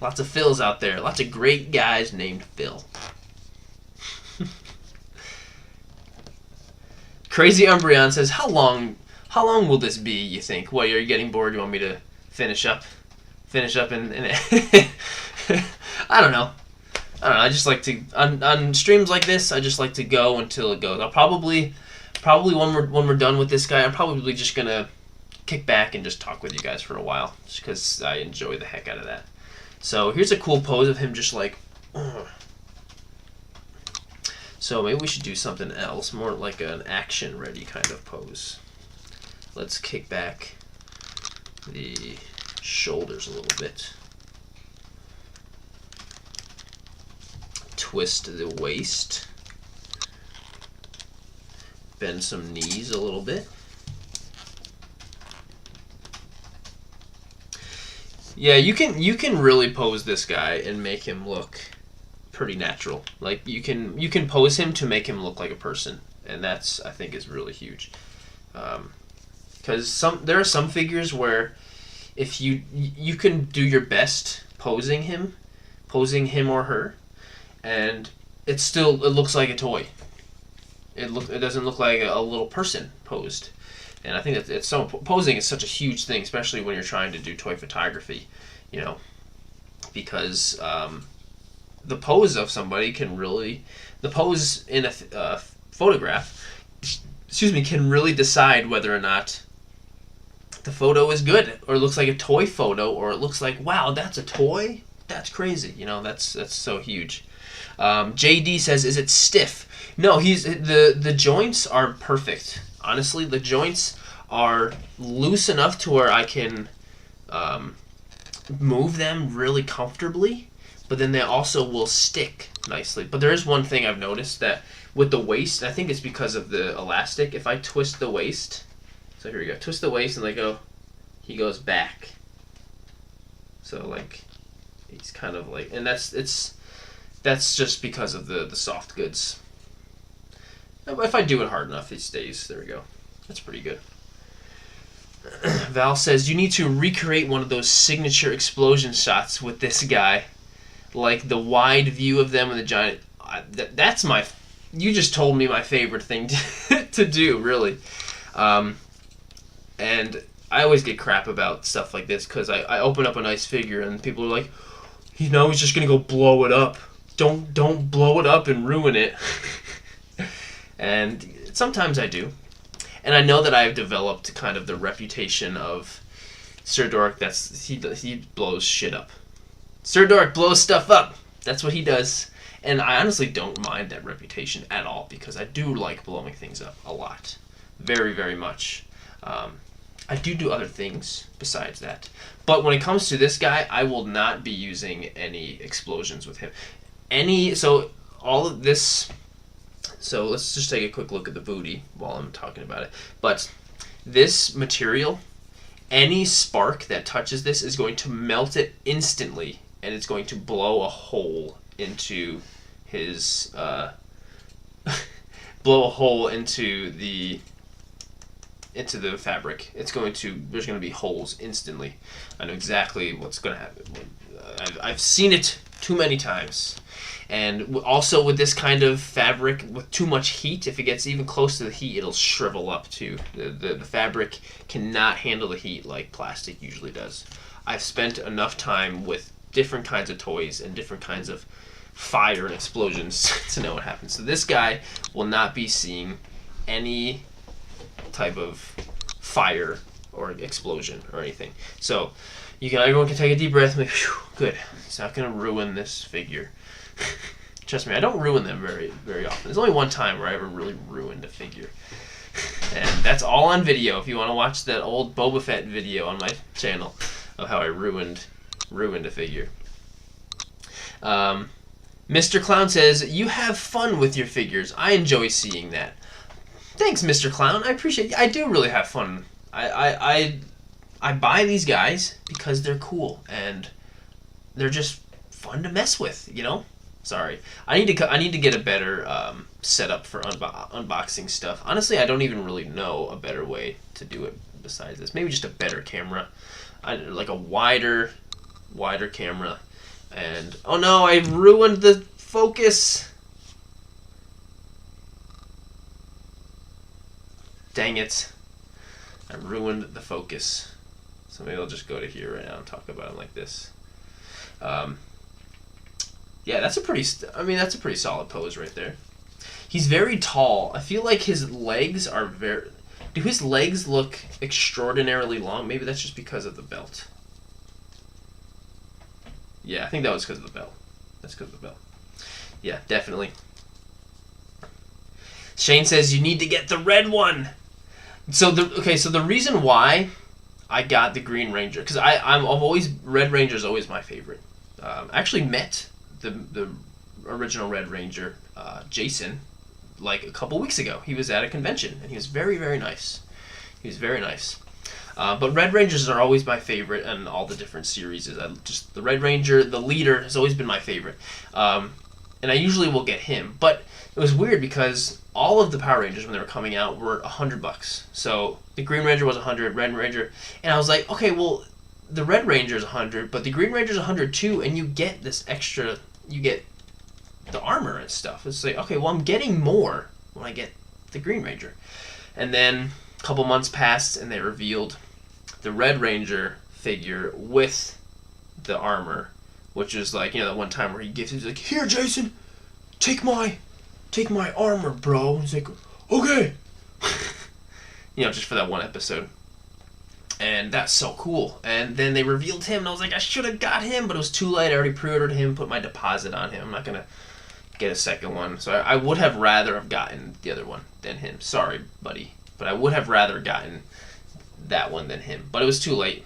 S2: Lots of Phils out there. Lots of great guys named Phil." Crazy Umbreon says, How long will this be, you think? What, you're getting bored? You want me to finish up and I don't know. I just like to on streams like this, I just like to go until it goes. I'll probably when we're done with this guy, I'm probably just gonna kick back and just talk with you guys for a while, just because I enjoy the heck out of that. So here's a cool pose of him just like. So maybe we should do something else, more like an action-ready kind of pose. Let's kick back the shoulders a little bit. Twist the waist. Bend some knees a little bit. Yeah, you can really pose this guy and make him look pretty natural. Like you can pose him to make him look like a person, and that's, I think, is really huge. Because there are some figures where if you can do your best posing him or her, and it looks like a toy. It doesn't look like a little person posed. And I think that posing is such a huge thing, especially when you're trying to do toy photography, because the pose of somebody can really, the pose in a photograph
S1: can really decide whether or not the photo is good, or it looks like a toy photo, or it looks like, wow, that's a toy. That's crazy. That's so huge. JD says, is it stiff? No, the joints are perfect. Honestly, the joints are loose enough to where I can move them really comfortably, but then they also will stick nicely. But there is one thing I've noticed, that with the waist, I think it's because of the elastic. If I twist the waist, so here we go, twist the waist and he goes back. So like, he's kind of like, and that's just because of the soft goods. If I do it hard enough, it stays. There we go. That's pretty good. Val says, you need to recreate one of those signature explosion shots with this guy. Like the wide view of them and the giant... That's my... You just told me my favorite thing to do, really. And I always get crap about stuff like this, because I open up a nice figure and people are like, he's just going to go blow it up. Don't blow it up and ruin it. And sometimes I do. And I know that I've developed kind of the reputation of Sirdork. He blows shit up. Sirdork blows stuff up. That's what he does. And I honestly don't mind that reputation at all, because I do like blowing things up a lot. Very, very much. I do other things besides that. But when it comes to this guy, I will not be using any explosions with him. So all of this... So let's just take a quick look at the booty while I'm talking about it. But this material, any spark that touches this is going to melt it instantly, and it's going to blow a hole into his into the fabric. There's going to be holes instantly. I know exactly what's going to happen. I've seen it too many times. And also with this kind of fabric, with too much heat, if it gets even close to the heat, it'll shrivel up too. The fabric cannot handle the heat like plastic usually does. I've spent enough time with different kinds of toys and different kinds of fire and explosions to know what happens. So this guy will not be seeing any type of fire or explosion or anything. So everyone can take a deep breath and be, whew, good. It's not going to ruin this figure. Trust me, I don't ruin them very, very often. There's only one time where I ever really ruined a figure. And that's all on video. If you want to watch that old Boba Fett video on my channel of how I ruined a figure. Mr. Clown says, you have fun with your figures. I enjoy seeing that. Thanks, Mr. Clown. I appreciate it. I do really have fun. I buy these guys because they're cool and they're just fun to mess with, Sorry, I need to get a better setup for unboxing stuff. Honestly, I don't even really know a better way to do it besides this. Maybe just a better camera, like a wider camera. And oh no, I ruined the focus. Dang it, I ruined the focus. So maybe I'll just go to here right now and talk about it like this. Yeah, that's a pretty solid pose right there. He's very tall. I feel like his legs are do his legs look extraordinarily long? Maybe that's just because of the belt. Yeah, I think that was because of the belt. That's because of the belt. Yeah, definitely. Shane says you need to get the red one. So the reason why I got the Green Ranger, because Red Ranger is always my favorite. I actually met the original Red Ranger, Jason, like a couple weeks ago. He was at a convention, and he was very, very nice. But Red Rangers are always my favorite in all the different series. The Red Ranger, the leader, has always been my favorite. And I usually will get him. But it was weird because all of the Power Rangers, when they were coming out, were $100. So the Green Ranger was $100, Red Ranger, and I was like, okay, well, the Red Ranger is $100, but the Green Ranger is $100 too, and you get this extra. You get the armor and stuff. It's like, okay, well, I'm getting more when I get the Green Ranger. And then a couple months passed, and they revealed the Red Ranger figure with the armor, which is like, that one time where he's like, here, Jason, take my armor, bro. He's like, okay. just for that one episode. And that's so cool. And then they revealed him, and I was like, I should have got him, but it was too late. I already pre-ordered him, put my deposit on him. I'm not going to get a second one. So I would have rather have gotten the other one than him. Sorry, buddy. But I would have rather gotten that one than him. But it was too late.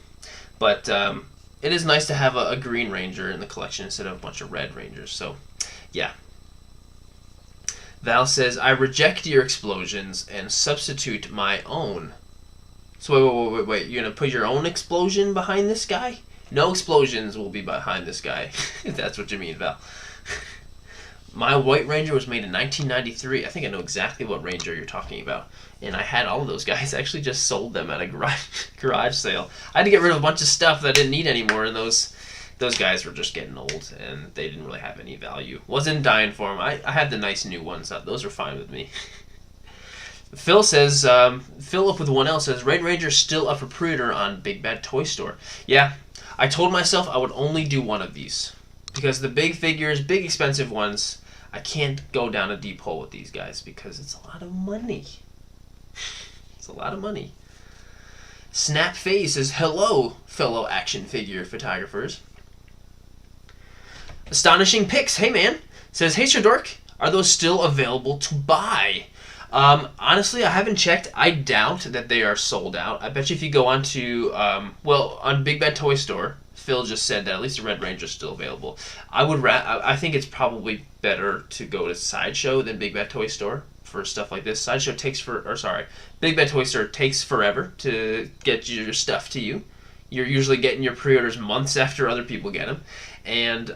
S1: But it is nice to have a Green Ranger in the collection instead of a bunch of Red Rangers. So, yeah. Val says, I reject your explosions and substitute my own. So wait. You're going to put your own explosion behind this guy? No explosions will be behind this guy, if that's what you mean, Val. My White Ranger was made in 1993. I think I know exactly what Ranger you're talking about. And I had all of those guys. I actually just sold them at a garage sale. I had to get rid of a bunch of stuff that I didn't need anymore, and those guys were just getting old, and they didn't really have any value. Wasn't dying for them. I had the nice new ones. Those were fine with me. Phil says, Philip with 1L says, Red Ranger's still up for pre-order on Big Bad Toy Store. Yeah, I told myself I would only do one of these. Because the big figures, big expensive ones, I can't go down a deep hole with these guys because it's a lot of money. It's a lot of money. Snap Phase says, hello, fellow action figure photographers. Astonishing Pics, hey man, says, hey Sirdork, are those still available to buy? Honestly, I haven't checked. I doubt that they are sold out. I bet you if you go onto, on Big Bad Toy Store, Phil just said that at least the Red Ranger is still available. I think it's probably better to go to Sideshow than Big Bad Toy Store for stuff like this. Big Bad Toy Store takes forever to get your stuff to you. You're usually getting your pre-orders months after other people get them. And,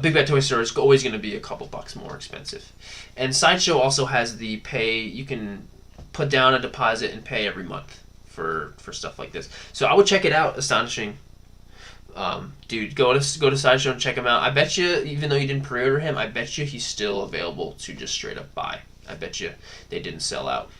S1: Big Bad Toy Store is always going to be a couple bucks more expensive. And Sideshow also has the pay. You can put down a deposit and pay every month for stuff like this. So I would check it out, Astonishing. Dude, go to Sideshow and check him out. I bet you, even though you didn't pre-order him, I bet you he's still available to just straight up buy. I bet you they didn't sell out.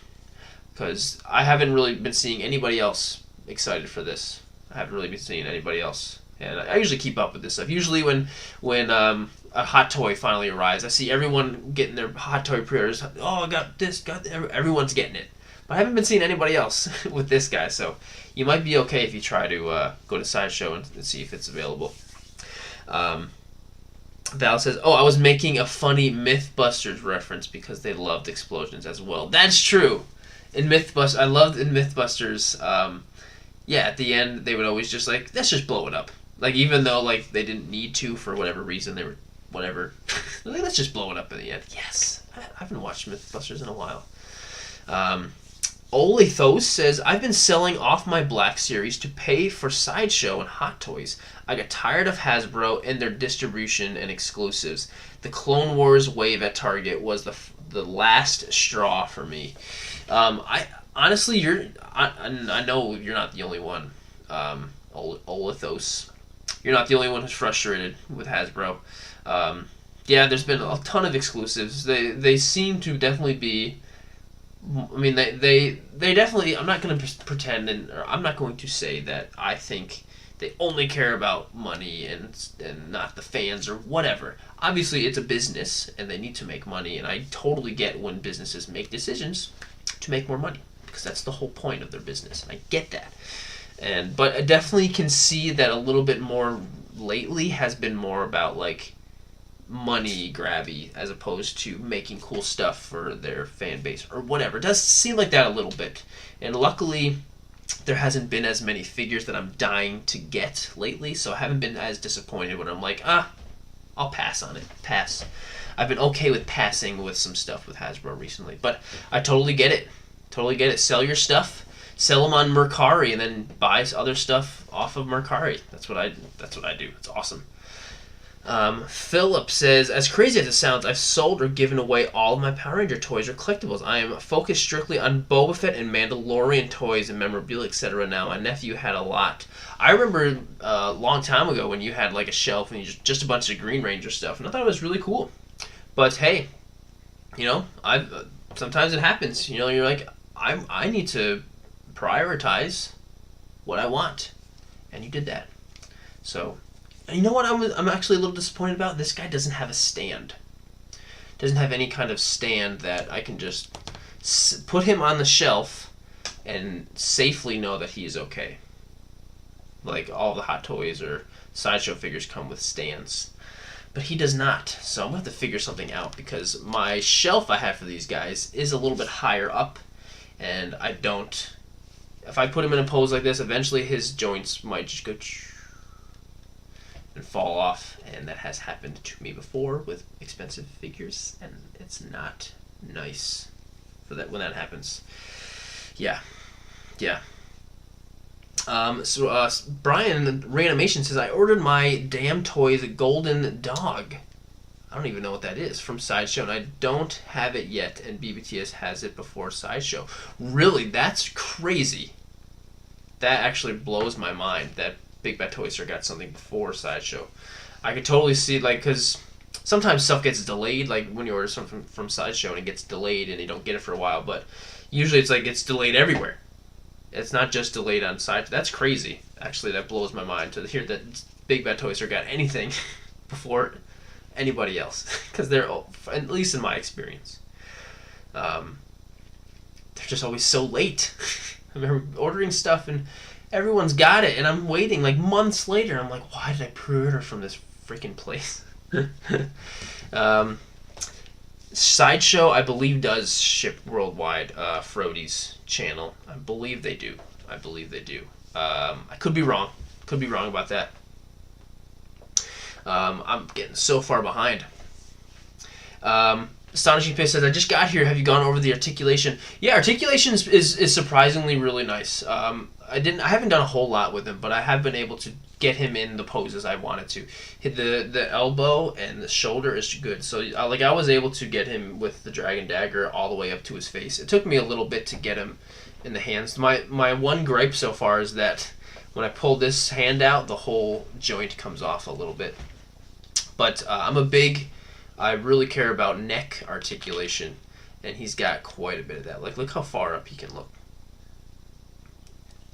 S1: Because I haven't really been seeing anybody else excited for this. I haven't really been seeing anybody else. And I usually keep up with this stuff. Usually when a hot toy finally arrives, I see everyone getting their hot toy pre-orders. Oh, I got this, everyone's getting it. But I haven't been seeing anybody else with this guy, so you might be okay if you try to go to Sideshow and see if it's available. Val says, oh, I was making a funny Mythbusters reference because they loved explosions as well. That's true. I loved in Mythbusters, at the end, they would always just let's just blow it up. Even though, they didn't need to for whatever reason, they were, whatever. Let's just blow it up in the end. Yes. I haven't watched Mythbusters in a while. Olithos says, I've been selling off my Black Series to pay for Sideshow and Hot Toys. I got tired of Hasbro and their distribution and exclusives. The Clone Wars wave at Target was the last straw for me. I honestly, I know you're not the only one, Olithos. You're not the only one who's frustrated with Hasbro. There's been a ton of exclusives. They seem to definitely be. I mean, they definitely. I'm not going to pretend, or I'm not going to say that I think they only care about money and not the fans or whatever. Obviously, it's a business and they need to make money, and I totally get when businesses make decisions to make more money because that's the whole point of their business. And I get that. But I definitely can see that a little bit more lately has been more about money grabby as opposed to making cool stuff for their fan base or whatever. It does seem like that a little bit. And luckily, there hasn't been as many figures that I'm dying to get lately, so I haven't been as disappointed when I'm I'll pass on it. Pass. I've been okay with passing with some stuff with Hasbro recently, but I totally get it. Totally get it. Sell your stuff. Sell them on Mercari and then buy other stuff off of Mercari. That's what I do. It's awesome. Philip says, as crazy as it sounds, I've sold or given away all of my Power Ranger toys or collectibles. I am focused strictly on Boba Fett and Mandalorian toys and memorabilia, etc. now. My nephew had a lot. I remember a long time ago when you had a shelf and just a bunch of Green Ranger stuff, and I thought it was really cool. But hey, sometimes it happens. You're I need to prioritize what I want, and you did that. So, and you know what I'm actually a little disappointed about? This guy doesn't have a stand. doesn't have any kind of stand that I can just put him on the shelf and safely know that he is okay. Like all the Hot Toys or Sideshow figures come with stands. But he does not, so I'm going to have to figure something out because my shelf I have for these guys is a little bit higher up, and I don't... If I put him in a pose like this, eventually his joints might just go and fall off, and that has happened to me before with expensive figures, and it's not nice for that when that happens. Yeah. Brian Reanimation says, I ordered my Damn Toys Golden Dog. I don't even know what that is, from Sideshow, and I don't have it yet, and BBTS has it before Sideshow. Really? That's crazy. That actually blows my mind that Big Bad Toy Store got something before Sideshow. I could totally see, like, because sometimes stuff gets delayed, like when you order something from Sideshow and it gets delayed and you don't get it for a while, but usually it's like it's delayed everywhere. It's not just delayed on Sideshow. That's crazy. Actually, that blows my mind to hear that Big Bad Toy Store got anything before anybody else, because they're, at least in my experience, they're just always so late. I remember ordering stuff and everyone's got it, and I'm waiting like months later. I'm like, why did I pre-order from this freaking place? Sideshow, I believe, does ship worldwide. Frody's channel, I believe they do. I could be wrong. Could be wrong about that. I'm getting so far behind. Astonishing Piss says, I just got here. Have you gone over the articulation? Yeah, articulation is surprisingly really nice. I haven't done a whole lot with him, but I have been able to get him in the poses I wanted to. Hit the elbow and the shoulder is good. So I was able to get him with the Dragon Dagger all the way up to his face. It took me a little bit to get him in the hands. My one gripe so far is that when I pull this hand out, the whole joint comes off a little bit. But I really care about neck articulation, and he's got quite a bit of that. Like, look how far up he can look.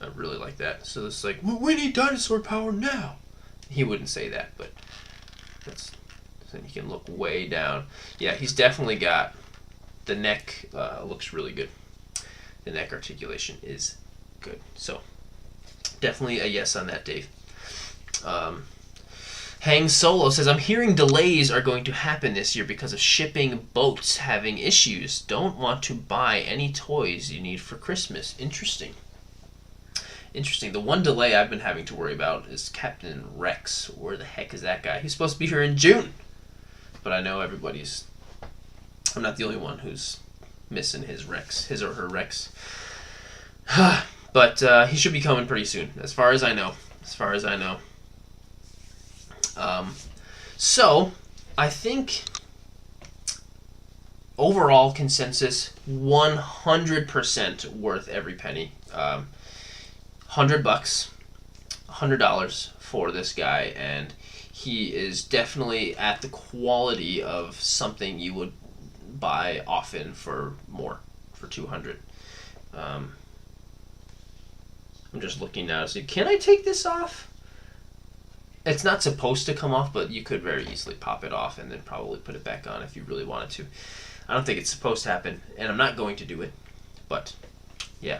S1: I really like that. So it's like, we need dinosaur power now. He wouldn't say that, but that's, so he can look way down. Yeah, he's definitely got, the neck looks really good. The neck articulation is good. So definitely a yes on that, Dave. Hang Solo says, I'm hearing delays are going to happen this year because of shipping boats having issues. Don't want to buy any toys you need for Christmas. Interesting. The one delay I've been having to worry about is Captain Rex. Where the heck is that guy? He's supposed to be here in June. But I know I'm not the only one who's missing his or her Rex. But he should be coming pretty soon, as far as I know. So, I think overall consensus, 100% worth every penny. $100, $100 for this guy, and he is definitely at the quality of something you would buy often for more, for $200. I'm just looking now to see, can I take this off? It's not supposed to come off, but you could very easily pop it off and then probably put it back on if you really wanted to. I don't think it's supposed to happen, and I'm not going to do it, but yeah.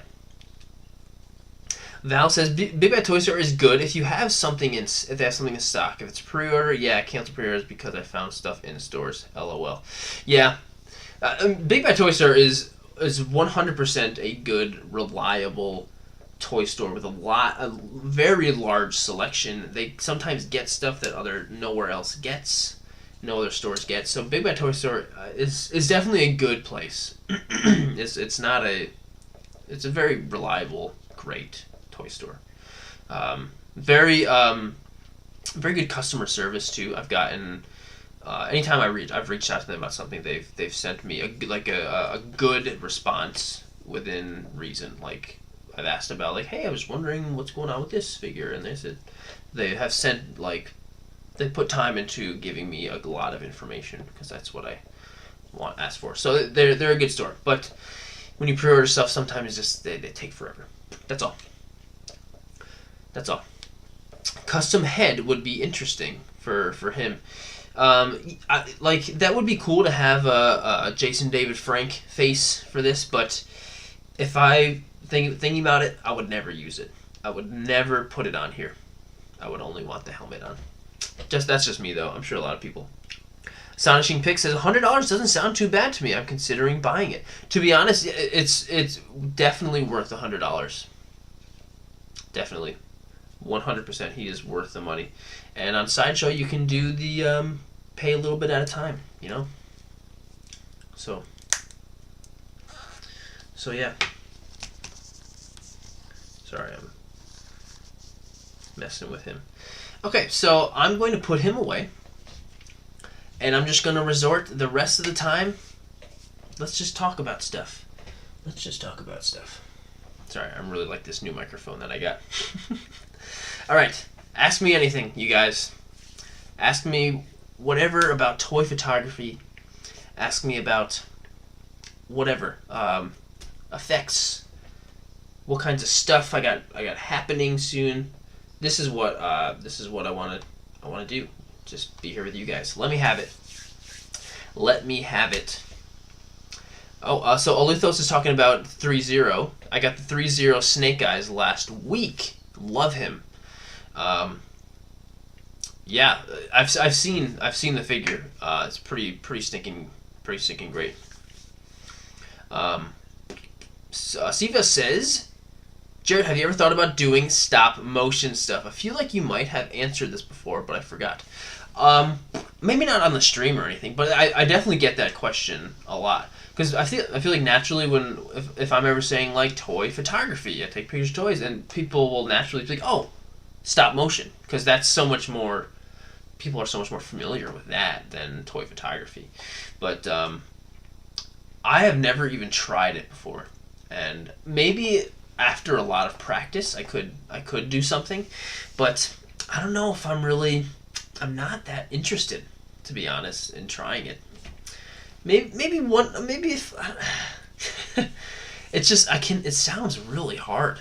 S1: Val says, Big Bad Toy Store is good if they have something in stock. If it's pre-order, yeah, cancel pre-orders because I found stuff in stores. LOL. Yeah, Big Bad Toy Store is 100% a good, reliable toy store with a very large selection. They sometimes get stuff that nowhere else gets, no other stores get. So Big Bad Toy Store is definitely a good place. It's a very reliable, great toy store. Very good customer service too. I've gotten anytime I've reached out to them about something, they've sent me a good response within reason. Like, I've asked about, like, hey, I was wondering what's going on with this figure, and they said they have sent, like, they put time into giving me a lot of information because that's what I ask for. So they're a good store, but when you pre-order stuff, sometimes just they take forever. That's all. Custom head would be interesting for him. Like that would be cool to have a Jason David Frank face for this, but if I thinking about it, I would never use it. I would never put it on here. I would only want the helmet on. That's just me though. I'm sure a lot of people. Astonishing Pick says $100 doesn't sound too bad to me. I'm considering buying it. To be honest, it's definitely worth $100. Definitely, 100%. He is worth the money. And on Sideshow, you can do the pay a little bit at a time. You know. So yeah. Sorry, I'm messing with him. Okay, so I'm going to put him away. And I'm just going to resort the rest of the time. Let's just talk about stuff. Sorry, I'm really like this new microphone that I got. All right. Ask me anything, you guys. Ask me whatever about toy photography. Ask me about whatever. Effects. What kinds of stuff I got happening soon. This is what I want to do. Just be here with you guys. Let me have it. Oh, so Olithos is talking about ThreeZero. I got the ThreeZero Snake Eyes last week. Love him. Yeah, I've seen the figure. It's pretty stinking great. Siva says, Jared, have you ever thought about doing stop motion stuff? I feel like you might have answered this before, but I forgot. Maybe not on the stream or anything, but I definitely get that question a lot. Because I feel like naturally if I'm ever saying like toy photography, I take pictures of toys, and people will naturally be like, oh, stop motion, because that's so much more. People are so much more familiar with that than toy photography. But I have never even tried it before, and maybe after a lot of practice, I could do something, but I don't know if I'm not that interested, to be honest, in trying it. Maybe if it's just it sounds really hard.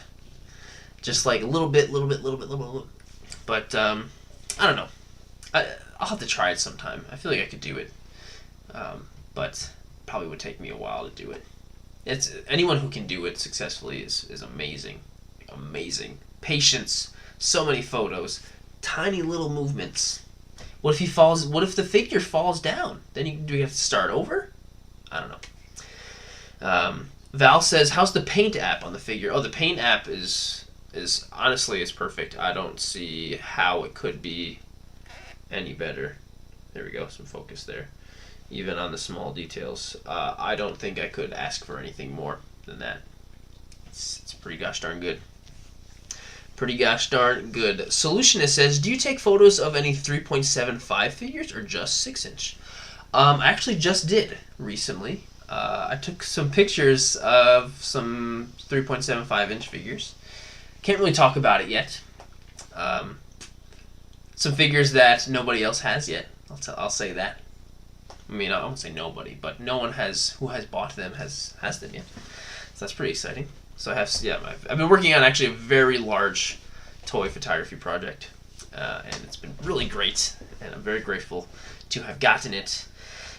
S1: Just like a little bit. But I don't know. I'll have to try it sometime. I feel like I could do it. But probably would take me a while to do it. It's anyone who can do it successfully is amazing. Amazing. Patience, so many photos, tiny little movements. What if he falls? What if the figure falls down? Then do we have to start over? I don't know. Val says, "How's the Paint app on the figure?" Oh, the Paint app is honestly is perfect. I don't see how it could be any better. There we go. Some focus there. Even on the small details, I don't think I could ask for anything more than that. It's pretty gosh darn good. Pretty gosh darn good. Solutionist says, do you take photos of any 3.75 figures or just 6-inch? I actually just did recently. I took some pictures of some 3.75-inch figures. Can't really talk about it yet. Some figures that nobody else has yet. I'll say that. I mean, I won't say nobody, but no one who has bought them has them yet. So that's pretty exciting. So I've been working on actually a very large toy photography project, and it's been really great, and I'm very grateful to have gotten it.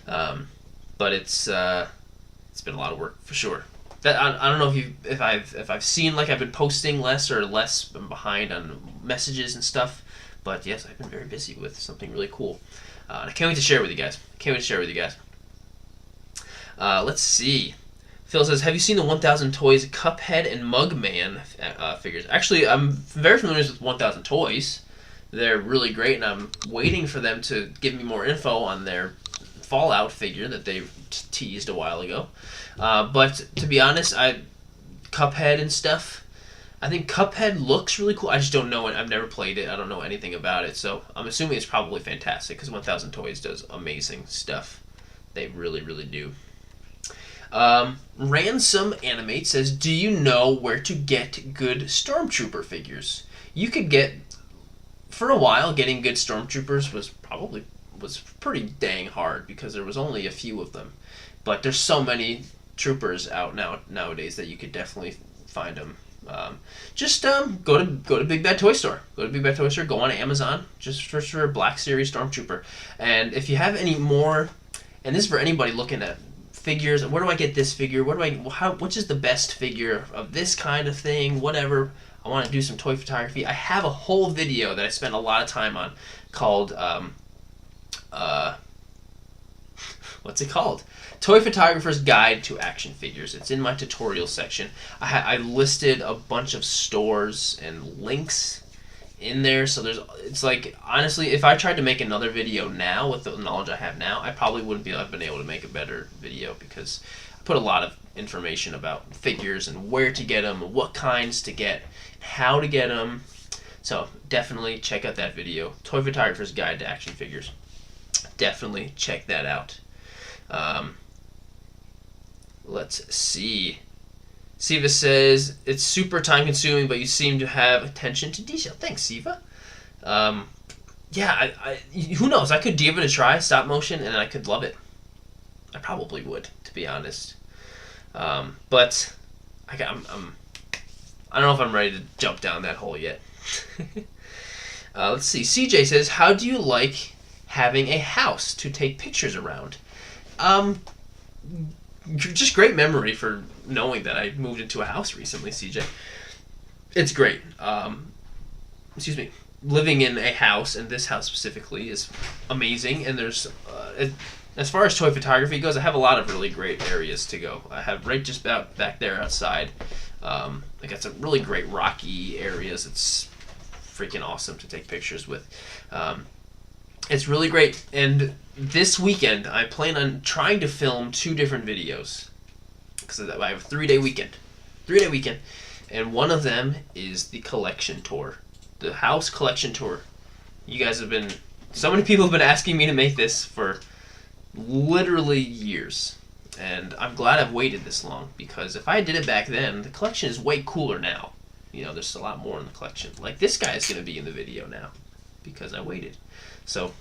S1: But it's been a lot of work for sure. I don't know if I've seen like I've been posting less behind on messages and stuff, but yes, I've been very busy with something really cool. And I can't wait to share it with you guys. Let's see. Phil says, have you seen the 1000 Toys Cuphead and Mugman figures? Actually, I'm very familiar with 1000 Toys. They're really great, and I'm waiting for them to give me more info on their Fallout figure that they teased a while ago. But to be honest, Cuphead and stuff, I think Cuphead looks really cool. I just don't know it. I've never played it. I don't know anything about it, so I'm assuming it's probably fantastic because 1000 Toys does amazing stuff. They really, really do. Ransom Animate says, do you know where to get good Stormtrooper figures? You could for a while, getting good Stormtroopers was pretty dang hard because there was only a few of them. But there's so many troopers out nowadays that you could definitely find them
S2: Just go to Big Bad Toy Store. Go to Big Bad Toy Store. Go on Amazon. Just for Black Series Stormtrooper. And if you have any more, and this is for anybody looking at figures. Where do I get this figure? Which is the best figure of this kind of thing? Whatever. I want to do some toy photography. I have a whole video that I spent a lot of time on called what's it called? Toy Photographer's Guide to Action Figures. It's in my tutorial section. I listed a bunch of stores and links in there, so it's like, honestly, if I tried to make another video now with the knowledge I have now, I probably wouldn't have been able to make a better video, because I put a lot of information about figures and where to get them, what kinds to get, how to get them. So definitely check out that video, Toy Photographer's Guide to Action Figures. Definitely check that out. Let's see. Siva says, it's super time consuming, but you seem to have attention to detail. Thanks, Siva. Yeah, who knows? I could give it a try, stop motion, and I could love it. I probably would, to be honest. But I don't know if I'm ready to jump down that hole yet. Let's see. CJ says, how do you like having a house to take pictures around? Just great memory for knowing that I moved into a house recently, CJ. It's great. Excuse me. Living in a house, and this house specifically, is amazing. And there's, as far as toy photography goes, I have a lot of really great areas to go. I have right just about back there outside. I got some really great rocky areas. It's freaking awesome to take pictures with. It's really great, and this weekend I plan on trying to film 2 different videos, because I have a 3-day weekend. And one of them is the collection tour, the house collection tour. You guys so many people have been asking me to make this for literally years, and I'm glad I've waited this long, because if I did it back then, the collection is way cooler now. You know, there's a lot more in the collection. Like, this guy is going to be in the video now, because I waited. So,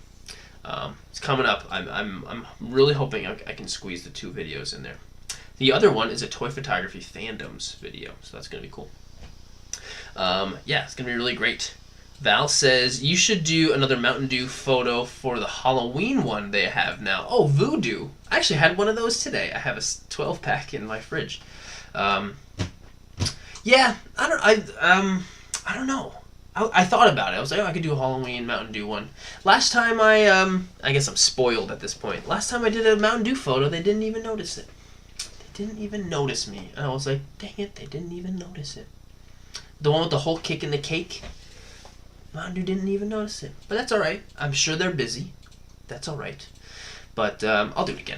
S2: it's coming up. I'm really hoping I can squeeze the 2 videos in there. The other one is a toy photography fandoms video, so that's going to be cool. Yeah, it's going to be really great. Val says, you should do another Mountain Dew photo for the Halloween one they have now. Oh, Voodoo. I actually had one of those today. I have a 12-pack in my fridge. Yeah, I don't know. I thought about it. I was like, I could do a Halloween Mountain Dew one. Last time I guess I'm spoiled at this point. Last time I did a Mountain Dew photo, they didn't even notice it. They didn't even notice me. And I was like, dang it, they didn't even notice it. The one with the whole kick in the cake, Mountain Dew didn't even notice it. But that's alright. I'm sure they're busy. That's alright. But I'll do it again.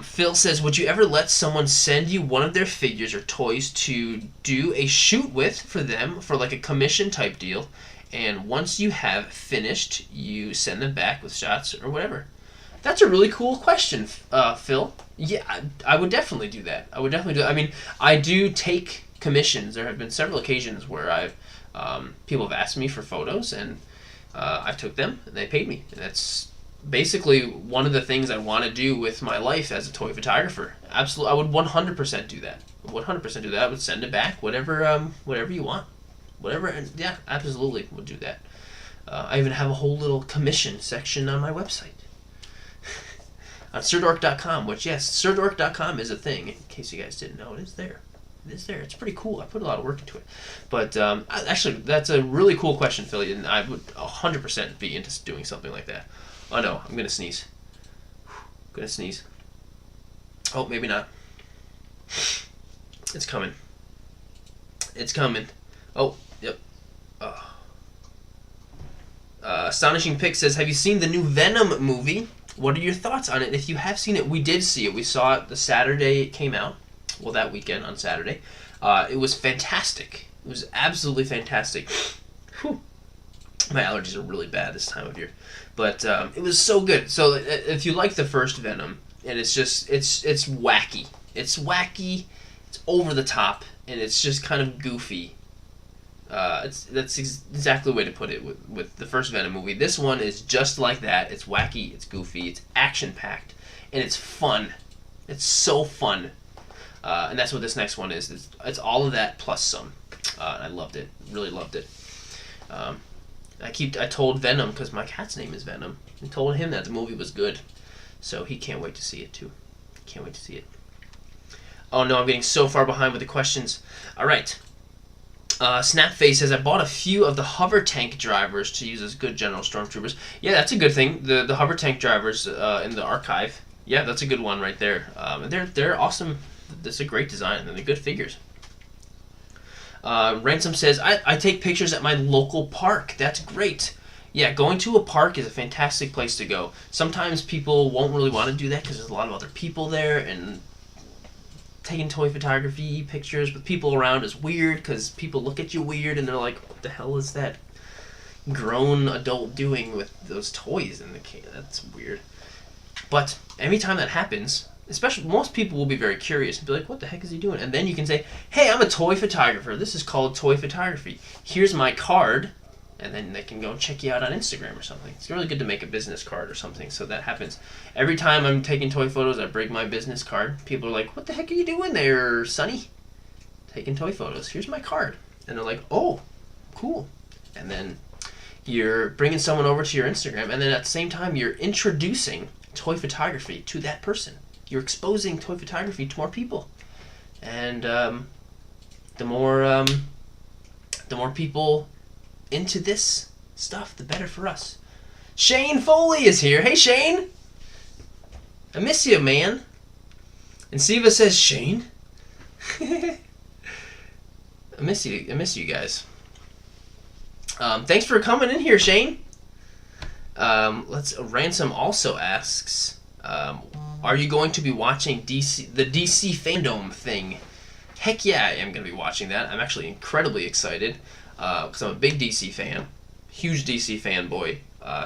S2: Phil says, would you ever let someone send you one of their figures or toys to do a shoot with for them for like a commission type deal, and once you have finished, you send them back with shots or whatever? That's a really cool question, Phil. Yeah, I would definitely do that. I mean, I do take commissions. There have been several occasions where people have asked me for photos, and I've took them, and they paid me. And that's basically one of the things I want to do with my life as a toy photographer. Absolutely, I would 100% do that. I would send it back, whatever you want, whatever. And yeah, absolutely would do that. I even have a whole little commission section on my website on Sirdork.com. Which, yes, Sirdork.com is a thing. In case you guys didn't know, it is there. It's pretty cool. I put a lot of work into it. But actually, that's a really cool question, Philly, and I would 100% be into doing something like that. Oh no, I'm gonna sneeze. Oh, maybe not. It's coming. Oh, yep. Astonishing Pick says, have you seen the new Venom movie? What are your thoughts on it? If you have seen it, we did see it. We saw it the Saturday it came out. Well, that weekend on Saturday. It was fantastic. It was absolutely fantastic. Whew. My allergies are really bad this time of year. But it was so good. So if you like the first Venom, and it's wacky. It's wacky, it's over the top, and it's just kind of goofy. That's exactly the way to put it with the first Venom movie. This one is just like that. It's wacky, it's goofy, it's action-packed, and it's fun. It's so fun.
S1: And that's what this next one is. It's all of that plus some. And I loved it. Really loved it. I told Venom, because my cat's name is Venom, I told him that the movie was good. So he can't wait to see it too. Can't wait to see it. Oh no, I'm getting so far behind with the questions. All right. Snapface says, I bought a few of the hover tank drivers to use as good general stormtroopers. Yeah, that's a good thing. The hover tank drivers in the archive. Yeah, that's a good one right there. They're awesome. That's a great design, and they're good figures. Ransom says, I take pictures at my local park. That's great. Yeah, going to a park is a fantastic place to go. Sometimes people won't really want to do that because there's a lot of other people there, and taking toy photography pictures with people around is weird because people look at you weird and they're like, what the hell is that grown adult doing with those toys in the case? That's weird. But every time that happens, especially most people will be very curious and be like, what the heck is he doing? And then you can say, hey, I'm a toy photographer. This is called toy photography. Here's my card. And then they can go check you out on Instagram or something. It's really good to make a business card or something. So that happens. Every time I'm taking toy photos, I bring my business card. People are like, what the heck are you doing there, Sonny? Taking toy photos. Here's my card. And they're like, oh, cool. And then you're bringing someone over to your Instagram. And then at the same time, you're introducing toy photography to that person. You're exposing toy photography to more people. And the more people into this stuff, the better for us. Shane Foley is here. Hey, Shane. I miss you, man. And Siva says, Shane. I miss you. I miss you guys. Thanks for coming in here, Shane. Ransom also asks, are you going to be watching the DC fandom thing? Heck yeah, I am going to be watching that. I'm actually incredibly excited. Because I'm a big DC fan, huge DC fanboy.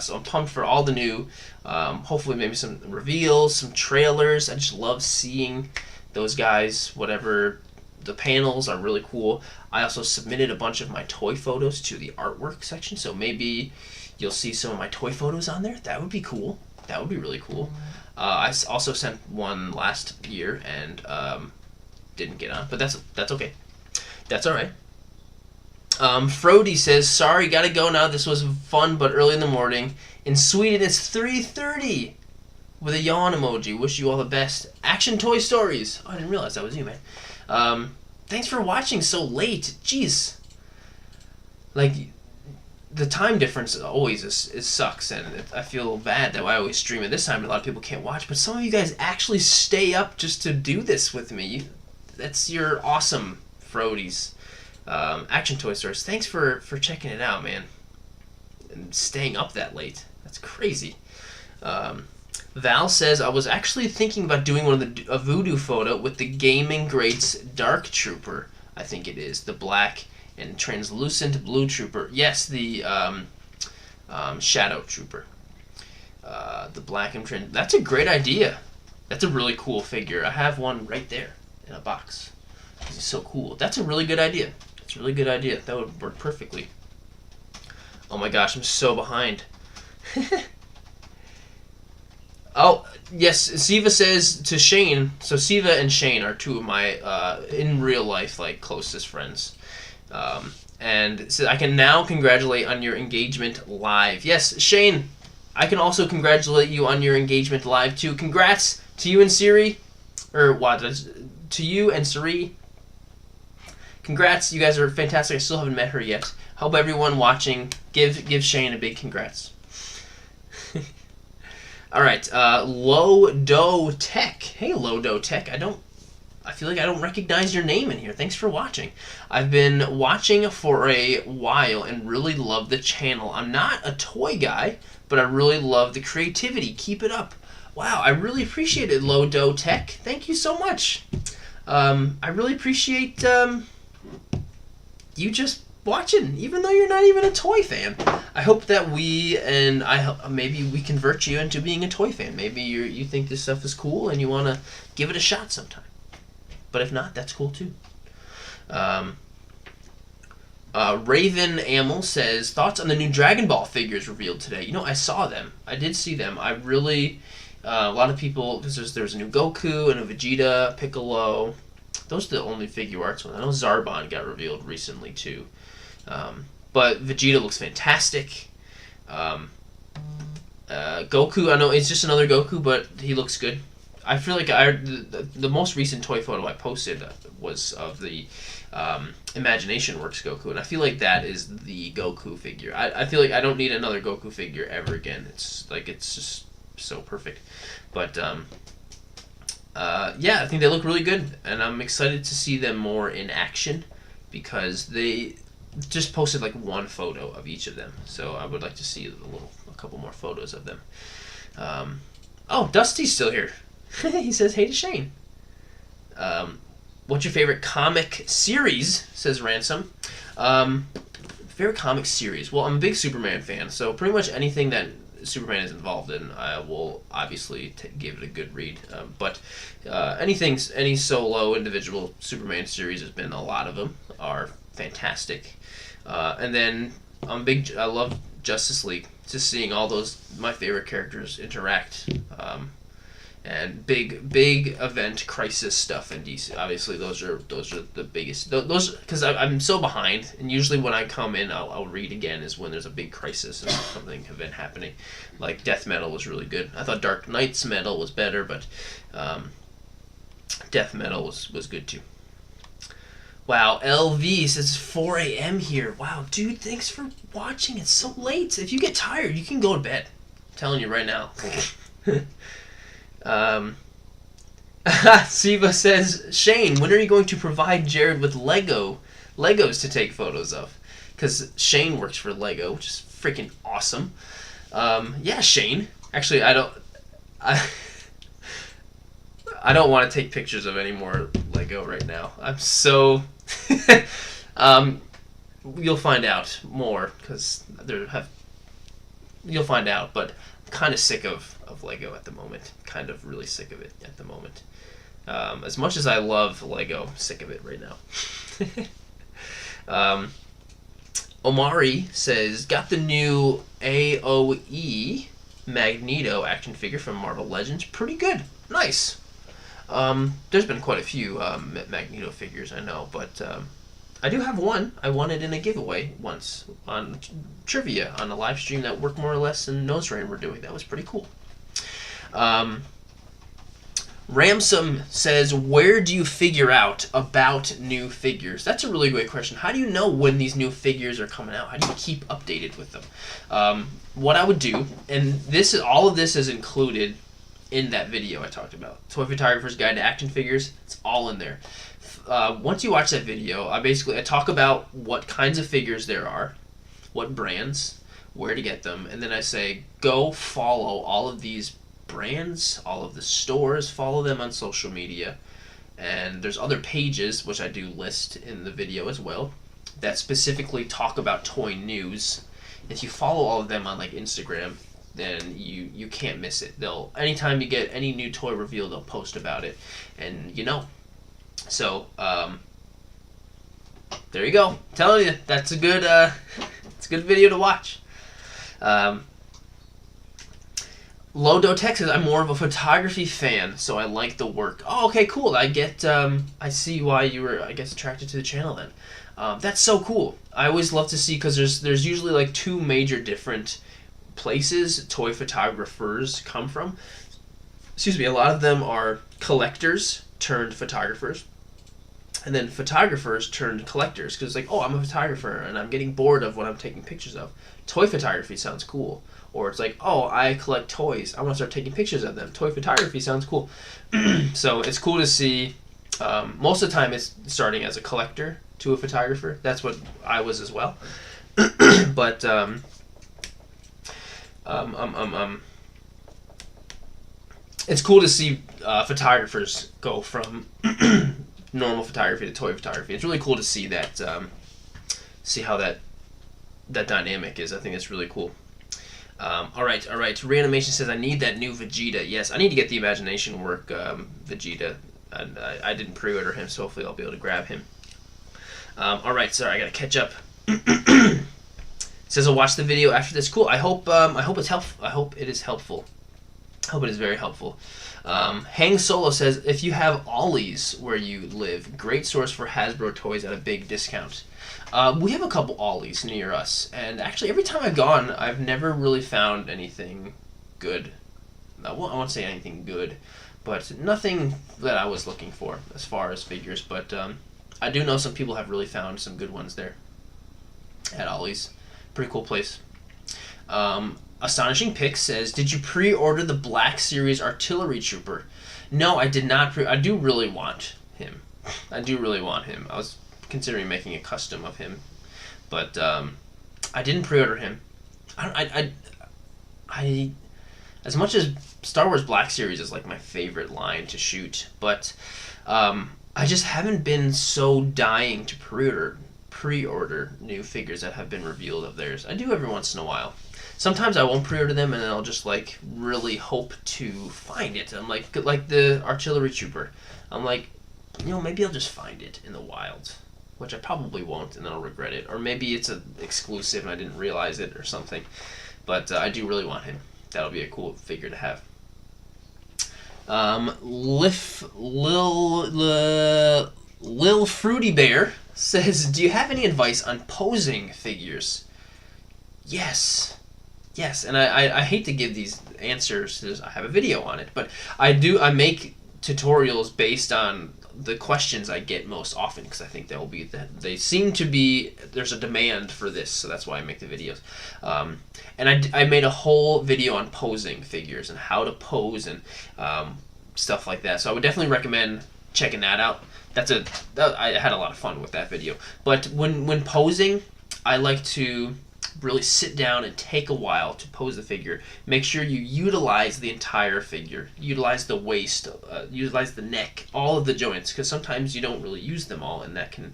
S1: So I'm pumped for all the new, hopefully maybe some reveals, some trailers. I just love seeing those guys, whatever. The panels are really cool. I also submitted a bunch of my toy photos to the artwork section, so maybe you'll see some of my toy photos on there. That would be cool. That would be really cool. I also sent one last year and didn't get on, but that's okay. That's all right. Frody says, sorry, gotta go now. This was fun, but early in the morning. In Sweden, it's 3:30 with a yawn emoji. Wish you all the best. Action Toy Stories. Oh, I didn't realize that was you, man. Thanks for watching so late. Jeez. Like, the time difference always sucks, and I feel bad that I always stream at this time and a lot of people can't watch, but some of you guys actually stay up just to do this with me. You're awesome, Frodies. Action Toy Stories. Thanks for checking it out, man. And staying up that late. That's crazy. Val says, I was actually thinking about doing a voodoo photo with the Gaming Greats Dark Trooper. I think it is. The black and translucent blue trooper. Yes, the Shadow Trooper. The black and that's a great idea. That's a really cool figure. I have one right there in a box. He's so cool. That's a really good idea. It's a really good idea. That would work perfectly. Oh my gosh, I'm so behind. Oh, yes, Siva says to Shane, so Siva and Shane are two of my, in real life, like, closest friends. And so I can now congratulate on your engagement live. Yes, Shane, I can also congratulate you on your engagement live, too. Congrats to you and Siri, or what, to you and Siri. Congrats, you guys are fantastic. I still haven't met her yet. Hope everyone watching give Shane a big congrats. All right, Low Do Tech. Hey, Low Do Tech. I feel like I don't recognize your name in here. Thanks for watching. I've been watching for a while and really love the channel. I'm not a toy guy, but I really love the creativity. Keep it up. Wow, I really appreciate it, Low Do Tech. Thank you so much. I really appreciate you just watching, even though you're not even a toy fan. I hope that maybe we convert you into being a toy fan. Maybe you think this stuff is cool and you want to give it a shot sometime. But if not, that's cool too. Raven Amel says, thoughts on the new Dragon Ball figures revealed today? I saw them. I did see them. I really, a lot of people, because there's a new Goku and a Vegeta, Piccolo, those are the only figure arts ones. I know Zarbon got revealed recently too. But Vegeta looks fantastic. Goku, I know it's just another Goku, but he looks good. I feel like the most recent toy photo I posted was of the Imagination Works Goku, and I feel like that is the Goku figure. I feel like I don't need another Goku figure ever again. It's just so perfect. But yeah, I think they look really good, and I'm excited to see them more in action because they just posted like one photo of each of them. So I would like to see a couple more photos of them. Oh, Dusty's still here. He says, "Hey to Shane." What's your favorite comic series? Says Ransom. Favorite comic series? Well, I'm a big Superman fan, so pretty much anything that Superman is involved in, I will obviously give it a good read. But any solo individual Superman series, has been a lot of them are fantastic. And then I love Justice League. Just seeing all those my favorite characters interact. And big event crisis stuff in DC. Obviously, those are the biggest. Those because I'm so behind, and usually when I come in, I'll read again is when there's a big crisis and something event happening. Like Death Metal was really good. I thought Dark Knight's Metal was better, but Death Metal was good too. Wow, LV says 4 a.m. here. Wow, dude, thanks for watching. It's so late. If you get tired, you can go to bed. I'm telling you right now. Siva says, Shane, when are you going to provide Jared with Legos to take photos of? Because Shane works for Lego, which is freaking awesome. Yeah, Shane. Actually, I don't want to take pictures of any more Lego right now. I'm so... you'll find out more, because you'll find out, but I'm kind of sick of Lego at the moment. Kind of really sick of it at the moment. As much as I love Lego, I'm sick of it right now. Omari says, got the new AOE Magneto action figure from Marvel Legends. Pretty good. Nice. There's been quite a few Magneto figures, I know, but I do have one. I won it in a giveaway once on trivia on a live stream that Work More or Less and Nose Rain were doing. That was pretty cool. Ramsum says, where do you figure out about new figures? That's a really great question. How do you know when these new figures are coming out? How do you keep updated with them? What I would do, and all of this is included in that video I talked about, Toy Photographer's Guide to Action Figures. It's all in there. Once you watch that video, I talk about what kinds of figures there are, what brands, where to get them, and then I say, go follow all of these brands, all of the stores, follow them on social media, and there's other pages, which I do list in the video as well, that specifically talk about toy news. If you follow all of them on like Instagram, then you can't miss it. Anytime you get any new toy reveal, they'll post about it, and So there you go. I'm telling you, that's a good it's a good video to watch. Lodo Texas, I'm more of a photography fan, so I like the work. Oh, okay, cool. I I see why you were, I guess, attracted to the channel then. That's so cool. I always love to see, because there's usually like two major different places toy photographers come from. Excuse me, a lot of them are collectors turned photographers, and then photographers turned collectors, because it's like, oh, I'm a photographer and I'm getting bored of what I'm taking pictures of. Toy photography sounds cool. Or it's like, oh, I collect toys, I want to start taking pictures of them. Toy photography sounds cool. So it's cool to see. Most of the time it's starting as a collector to a photographer. That's what I was as well. But it's cool to see photographers go from normal photography to toy photography. It's really cool to see that, see how that dynamic is. I think it's really cool. All right. Reanimation says, I need that new Vegeta. Yes, I need to get the Imagination Work Vegeta. And I didn't pre-order him, so hopefully I'll be able to grab him. All right, sorry, I gotta catch up. It says I'll watch the video after this. Cool. I hope it's helpful. I hope it is helpful. Hope it is very helpful. Hang Solo says, if you have Ollie's where you live, great source for Hasbro toys at a big discount. We have a couple Ollie's near us, and actually every time I've gone, I've never really found anything good. I won't say anything good, but nothing that I was looking for as far as figures. But I do know some people have really found some good ones there at Ollie's. Pretty cool place. Astonishing Pick says, did you pre-order the Black Series Artillery Trooper? No, I did not. I do really want him. I do really want him. I was considering making a custom of him, but I didn't pre-order him. I as much as Star Wars Black Series is like my favorite line to shoot, but I just haven't been so dying to pre-order new figures that have been revealed of theirs. I do every once in a while. Sometimes I won't pre-order them, and then I'll just like really hope to find it. I'm like the Artillery Trooper. I'm like, maybe I'll just find it in the wild, which I probably won't, and then I'll regret it. Or maybe it's an exclusive and I didn't realize it or something. But I do really want him. That'll be a cool figure to have. Lil Fruity Bear says, do you have any advice on posing figures? Yes, and I hate to give these answers because I have a video on it, but I make tutorials based on the questions I get most often because I think they seem to be, there's a demand for this, so that's why I make the videos. And I made a whole video on posing figures and how to pose and stuff like that, so I would definitely recommend checking that out. I had a lot of fun with that video. But when posing, I like to really sit down and take a while to pose the figure. Make sure you utilize the entire figure. Utilize the waist, utilize the neck, all of the joints, because sometimes you don't really use them all, and that can,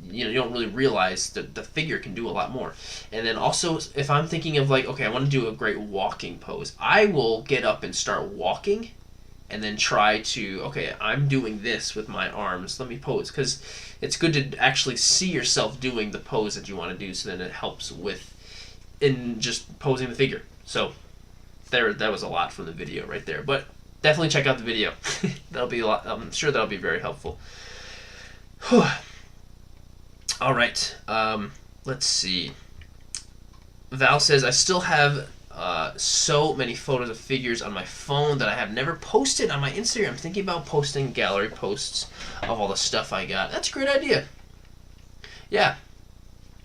S1: you don't really realize that the figure can do a lot more. And then also, if I'm thinking of like, okay, I want to do a great walking pose, I will get up and start walking and then try to, okay, I'm doing this with my arms, let me pose, because it's good to actually see yourself doing the pose that you want to do, so then it helps in just posing the figure. So that was a lot from the video right there, but definitely check out the video. That'll be a lot. I'm sure that'll be very helpful. Whew. All right, let's see. Val says, I still have so many photos of figures on my phone that I have never posted on my Instagram. I'm thinking about posting gallery posts of all the stuff I got. That's a great idea. Yeah.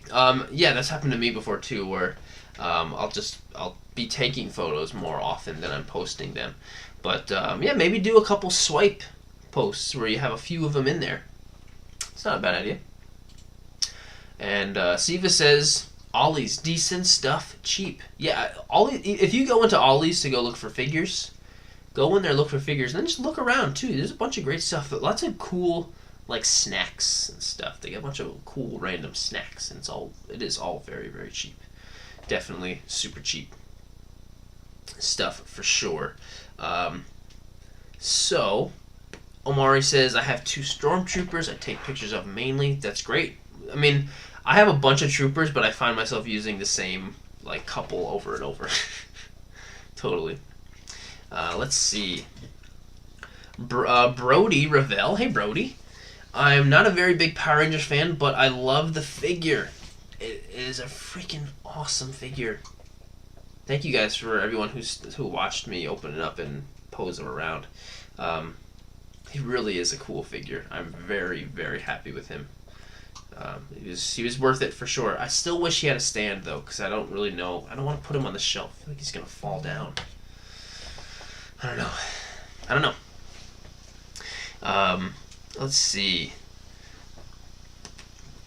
S1: That's happened to me before too, where I'll be taking photos more often than I'm posting them. But maybe do a couple swipe posts where you have a few of them in there. It's not a bad idea. And Siva says, Ollie's, decent stuff, cheap. Yeah, if you go into Ollie's to go look for figures, go in there, look for figures, and then just look around too. There's a bunch of great stuff. Lots of cool like snacks and stuff. They got a bunch of cool random snacks, and it is all very, very cheap. Definitely super cheap stuff for sure. So Omari says, I have 2 stormtroopers I take pictures of mainly. That's great. I mean, I have a bunch of troopers, but I find myself using the same like couple over and over. Totally. Let's see. Brody Ravel. Hey, Brody. I'm not a very big Power Rangers fan, but I love the figure. It is a freaking awesome figure. Thank you guys for everyone who watched me open it up and pose him around. He really is a cool figure. I'm very, very happy with him. He was worth it for sure. I still wish he had a stand though, because I don't really know. I don't want to put him on the shelf. I feel like he's gonna fall down. I don't know. Let's see.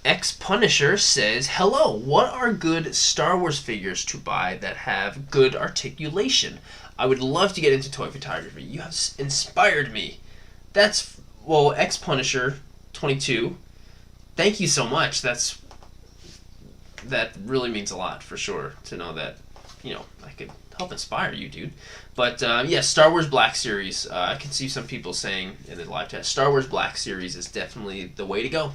S1: X-Punisher says, hello, what are good Star Wars figures to buy that have good articulation? I would love to get into toy photography. You have inspired me. X-Punisher 22. Thank you so much. That really means a lot for sure to know that, I could help inspire you, dude. But Star Wars Black Series. I can see some people saying in the live chat, Star Wars Black Series is definitely the way to go.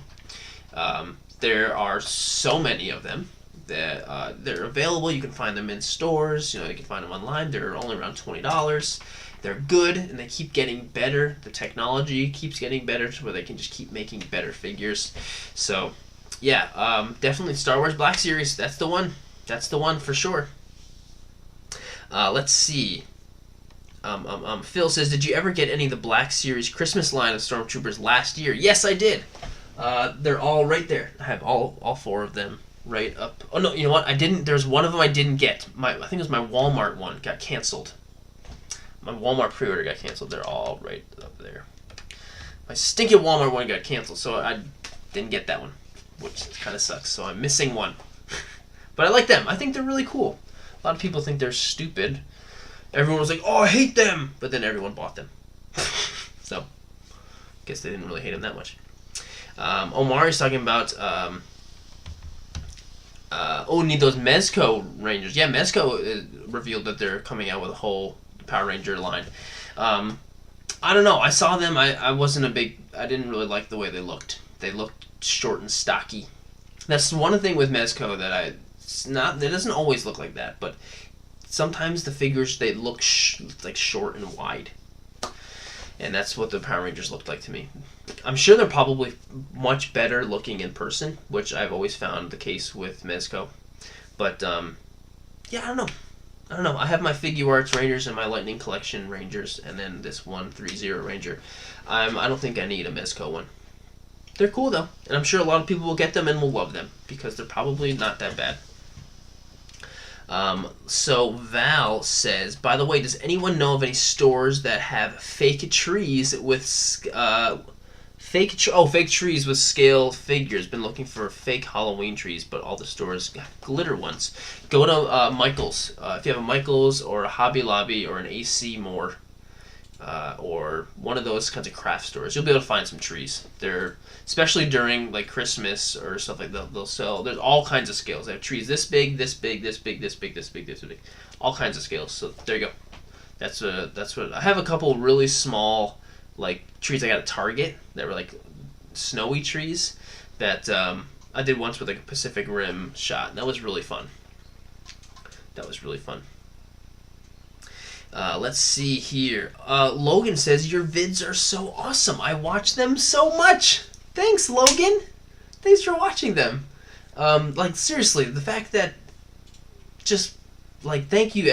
S1: There are so many of them.
S2: They're available. You can find them in stores. You can find them online. They're only around $20. They're good, and they keep getting better. The technology keeps getting better to where they can just keep making better figures. So, yeah, definitely Star Wars Black Series. That's the one. That's the one for sure. Let's see. Phil says, did you ever get any of the Black Series Christmas line of Stormtroopers last year? Yes, I did. They're all right there. I have all 4 of them right up. Oh, no, you know what? I didn't. There's one of them I didn't get. I think it was my Walmart one got canceled. My Walmart pre-order got canceled. They're all right up there. My stinking Walmart one got canceled, so I didn't get that one, which kind of sucks. So I'm missing one. But I like them. I think they're really cool. A lot of people think they're stupid. Everyone was like, oh, I hate them. But then everyone bought them. So, guess they didn't really hate them that much. Omari's talking about, need those Mezco Rangers. Yeah, Mezco revealed that they're coming out with a whole Power Ranger line. I don't know. I saw them. I didn't really like the way they looked. They looked short and stocky. That's one thing with Mezco that it doesn't always look like that, but sometimes the figures, they look like short and wide. And that's what the Power Rangers looked like to me. I'm sure they're probably much better looking in person, which I've always found the case with Mezco. But, yeah, I don't know. I have my Figuarts Rangers and my Lightning Collection Rangers, and then this one ThreeZero Ranger. I don't think I need a Mezco one. They're cool, though. And I'm sure a lot of people will get them and will love them, because they're probably not that bad. So Val says, by the way, does anyone know of any stores that have fake trees with fake trees with scale figures? Been looking for fake Halloween trees, but all the stores got glitter ones. Go to Michael's. If you have a Michael's or a Hobby Lobby or an AC Moore, or one of those kinds of craft stores, you'll be able to find some trees. They're, especially during like Christmas or stuff like that, they'll sell. There's all kinds of scales. They have trees this big, this big, this big, this big, this big, this big, all kinds of scales. So there you go. That's what I have. A couple really small like trees I got at Target that were like snowy trees that I did once with like a Pacific Rim shot. And that was really fun. Let's see here. Logan says, your vids are so awesome. I watch them so much. Thanks, Logan. Thanks for watching them. Like, seriously, the fact that thank you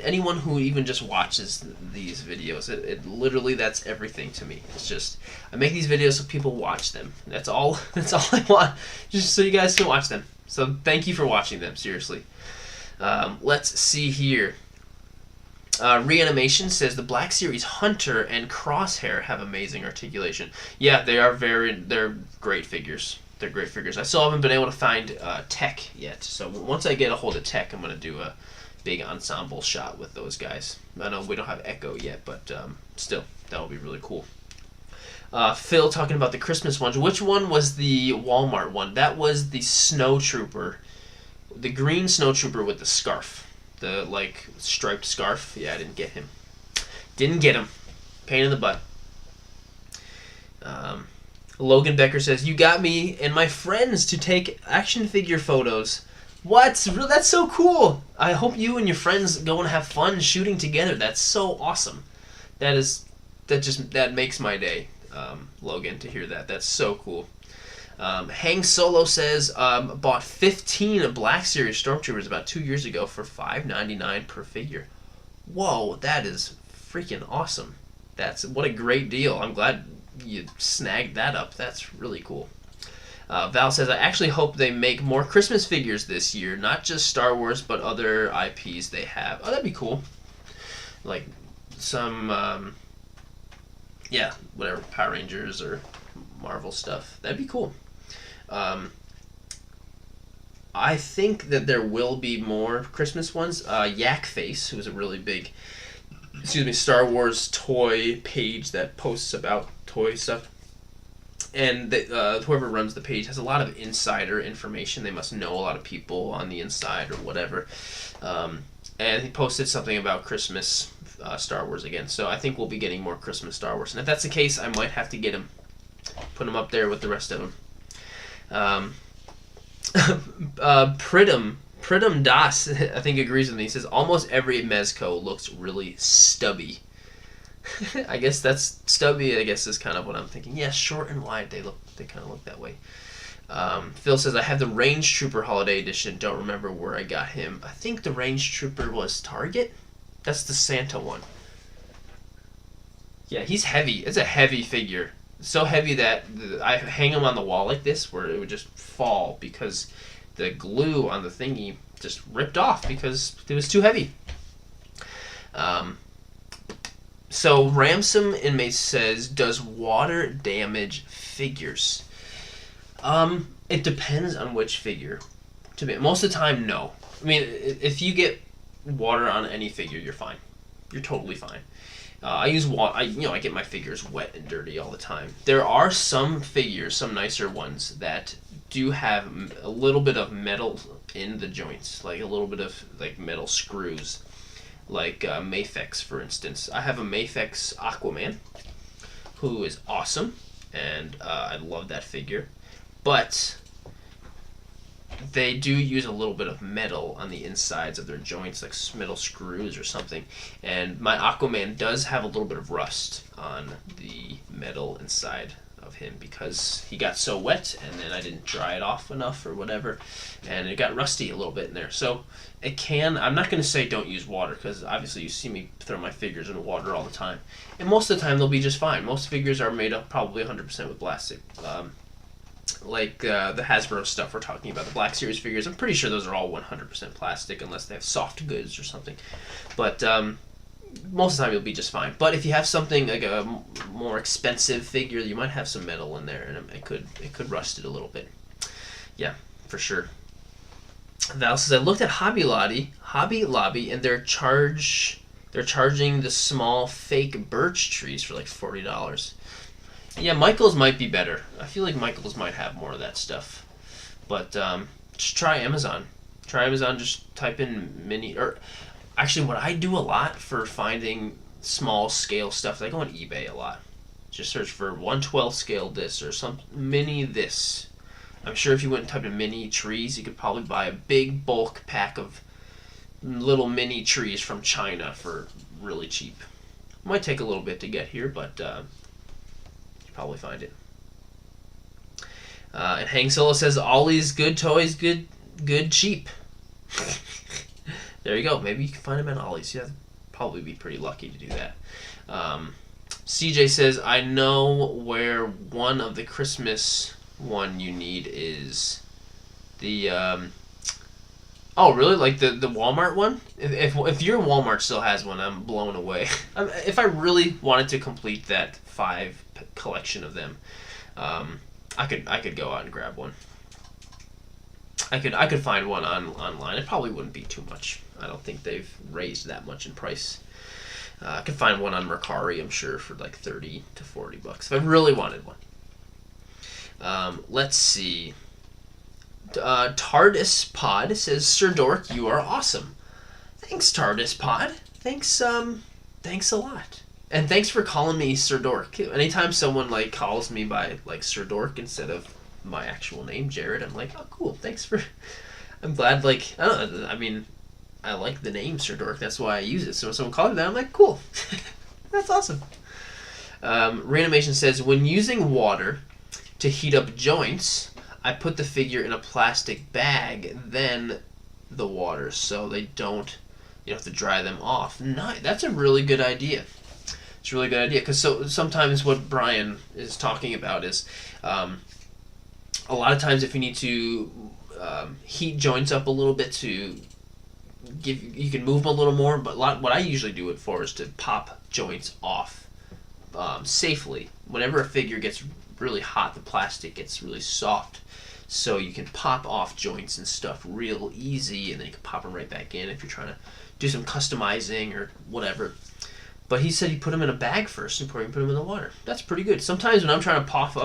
S2: anyone who even just watches these videos. It literally, that's everything to me. It's just, I make these videos so people watch them. That's all I want, just so you guys can watch them. So thank you for watching them, seriously. Let's see here. Reanimation says the Black Series Hunter and Crosshair have amazing articulation. Yeah, they're great figures. They're great figures. I still haven't been able to find Tech yet. So once I get a hold of Tech, I'm going to do a big ensemble shot with those guys. I know we don't have Echo yet, but still, that will be really cool. Phil talking about the Christmas ones. Which one was the Walmart one? That was the Snow Trooper. The green Snow Trooper with the scarf. The, like, striped scarf. Yeah, I didn't get him. Pain in the butt. Logan Becker says, you got me and my friends to take action figure photos. What? That's so cool. I hope you and your friends go and have fun shooting together. That's so awesome. That makes my day, Logan, to hear that. That's so cool. Hang Solo says, bought 15 Black Series Stormtroopers about 2 years ago for $5.99 per figure. Whoa, that is freaking awesome. What a great deal. I'm glad you snagged that up. That's really cool. Val says, I actually hope they make more Christmas figures this year, not just Star Wars, but other IPs they have. Oh, that'd be cool. Like some, whatever, Power Rangers or Marvel stuff. That'd be cool. I think that there will be more Christmas ones. Yak Face, who's a really big, Star Wars toy page that posts about toy stuff, and whoever runs the page has a lot of insider information. They must know a lot of people on the inside or whatever. And he posted something about Christmas Star Wars again. So I think we'll be getting more Christmas Star Wars. And if that's the case, I might have to get him, put him up there with the rest of them.
S1: Pritam Das, I think, agrees with me. He says almost every Mezco looks really stubby. I guess that's stubby. I guess is kind of what I'm thinking. Yeah, short and wide. They kind of look that way. Phil says I have the Range Trooper Holiday Edition. Don't remember where I got him. I think the Range Trooper was Target. That's the Santa one. Yeah, he's heavy. It's a heavy figure. So heavy that I hang him on the wall like this, where it would just fall because the glue on the thingy just ripped off because it was too heavy. So Ransom Inmate says, does water damage figures? It depends on which figure. Most of the time, no. I mean, if you get water on any figure, you're fine. You're totally fine. I use water. I get my figures wet and dirty all the time. There are some figures, some nicer ones, that do have a little bit of metal in the joints, like a little bit of like metal screws, like Mafex, for instance. I have a Mafex Aquaman, who is awesome, and I love that figure, but they do use a little bit of metal on the insides of their joints, like metal screws or something. And my Aquaman does have a little bit of rust on the metal inside of him because he got so wet and then I didn't dry it off enough or whatever, and it got rusty a little bit in there. So it can. I'm not going to say don't use water because obviously you see me throw my figures in water all the time, and most of the time they'll be just fine. Most figures are made up probably 100% with plastic. Like the Hasbro stuff we're talking about, the Black Series figures, I'm pretty sure those are all 100% plastic unless they have soft goods or something. But most of the time you'll be just fine. But if you have something like a more expensive figure, you might have some metal in there, and it could rust it a little bit. Yeah, for sure. Val says I looked at Hobby Lobby, and they're charging the small fake birch trees for like $40. Yeah, Michaels might be better. I feel like Michaels might have more of that stuff. But just try Amazon. Try Amazon, just type in mini... Or actually, what I do a lot for finding small scale stuff, I go on eBay a lot. Just search for 1/12 scale this or some mini this. I'm sure if you went and typed in mini trees, you could probably buy a big bulk pack of little mini trees from China for really cheap. Might take a little bit to get here, but... probably find it. And Hang Solo says, Ollie's good toys, good cheap. There you go. Maybe you can find them at Ollie's. Yeah, probably be pretty lucky to do that. CJ says, I know where one of the Christmas one you need is. The oh really? Like the Walmart one? If your Walmart still has one, I'm blown away. If I really wanted to complete that 5 collection of them, I could go out and grab one. I could find one online. It probably wouldn't be too much. I don't think they've raised that much in price. I could find one on Mercari, I'm sure, for like $30 to $40 if I really wanted one. Let's see. TARDIS Pod says, Sirdork, you are awesome. Thanks, TARDIS Pod. Thanks a lot. And thanks for calling me Sirdork. Anytime someone like calls me by like Sirdork instead of my actual name, Jared, I'm like, oh cool, thanks for... I'm glad, like, I don't know, I mean, I like the name Sirdork, that's why I use it. So when someone calls me that, I'm like, cool. That's awesome. Reanimation says, when using water to heat up joints, I put the figure in a plastic bag, then the water, so they don't, you have to dry them off. Nice. That's a really good idea. It's a really good idea, because sometimes what Brian is talking about is a lot of times if you need to heat joints up a little bit to you can move them a little more, but what I usually do it for is to pop joints off safely. Whenever a figure gets really hot, the plastic gets really soft, so you can pop off joints and stuff real easy, and then you can pop them right back in if you're trying to do some customizing or whatever. But he said he put them in a bag first before you put them in the water. That's pretty good. Sometimes when I'm trying to pop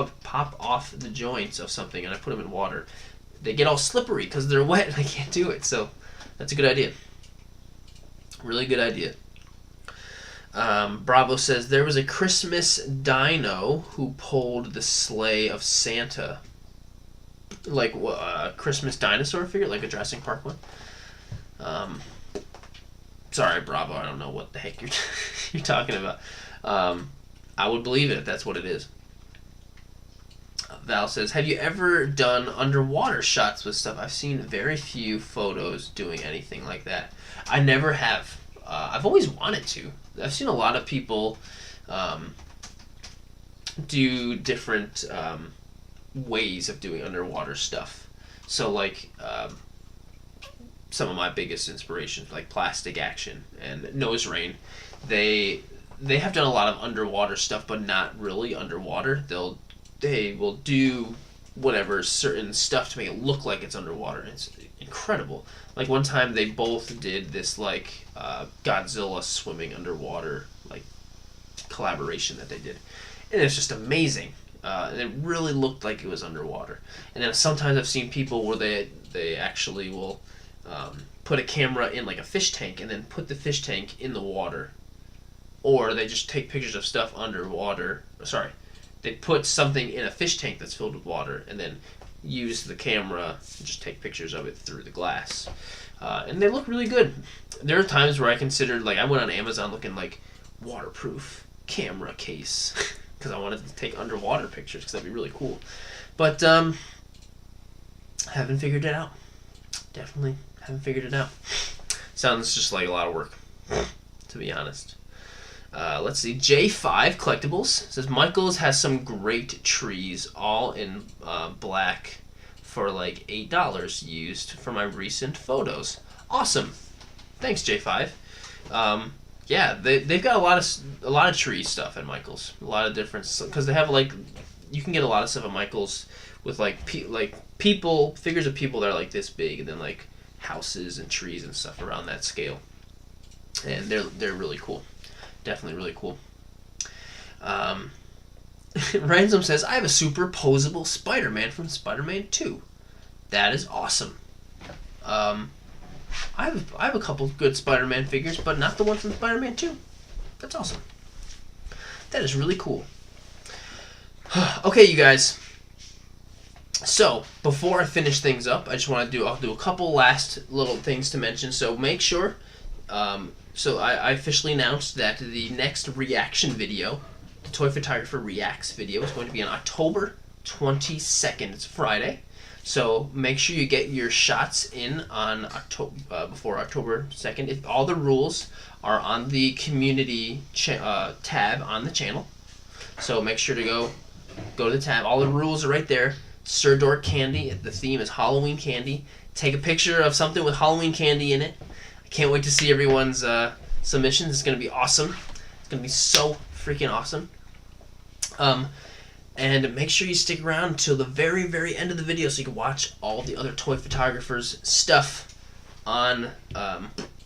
S1: off the joints of something and I put them in water, they get all slippery because they're wet and I can't do it. So that's a good idea. Really good idea. Bravo says, there was a Christmas dino who pulled the sleigh of Santa. like Christmas dinosaur figure, like a Jurassic Park one. Sorry, Bravo. I don't know what the heck you're talking about. I would believe it if that's what it is. Val says, have you ever done underwater shots with stuff? I've seen very few photos doing anything like that. I never have. I've always wanted to. I've seen a lot of people do different ways of doing underwater stuff. So, like, some of my biggest inspirations, like Plastic Action and Nose Rain, they have done a lot of underwater stuff, but not really underwater. They will do whatever certain stuff to make it look like it's underwater. It's incredible. Like one time they both did this like Godzilla swimming underwater like collaboration that they did, and it's just amazing. And it really looked like it was underwater. And then sometimes I've seen people where they actually will put a camera in like a fish tank and then put the fish tank in the water, or they just take pictures of stuff underwater. Sorry. They put something in a fish tank that's filled with water and then use the camera and just take pictures of it through the glass. And they look really good. There are times where I considered, like, I went on Amazon looking like waterproof camera case because I wanted to take underwater pictures because that'd be really cool. But haven't figured it out. Definitely haven't figured it out. Sounds just like a lot of work, to be honest. Let's see. J5 Collectibles says Michaels has some great trees, all in black, for like $8 used for my recent photos. Awesome. Thanks, J5. Yeah, they've got a lot of tree stuff at Michaels. A lot of different, because they have like, you can get a lot of stuff at Michaels with like people, figures of people that are like this big, and then like houses and trees and stuff around that scale. And they're really cool. Definitely really cool. Ransom says, I have a superposable Spider-Man from Spider-Man 2. That is awesome. I have a couple good Spider-Man figures, but not the one from Spider-Man 2. That's awesome. That is really cool. Okay, you guys. So, before I finish things up, I'll do a couple last little things to mention. So make sure... So I officially announced that the next reaction video, the Toy Photographer Reacts video, is going to be on October 22nd. It's Friday. So make sure you get your shots in on before October 2nd. If all the rules are on the community tab on the channel. So make sure to go to the tab. All the rules are right there. Sirdork candy. The theme is Halloween candy. Take a picture of something with Halloween candy in it. Can't wait to see everyone's submissions. It's going to be awesome. It's going to be so freaking awesome. And make sure you stick around till the very, very end of the video so you can watch all the other toy photographers' stuff on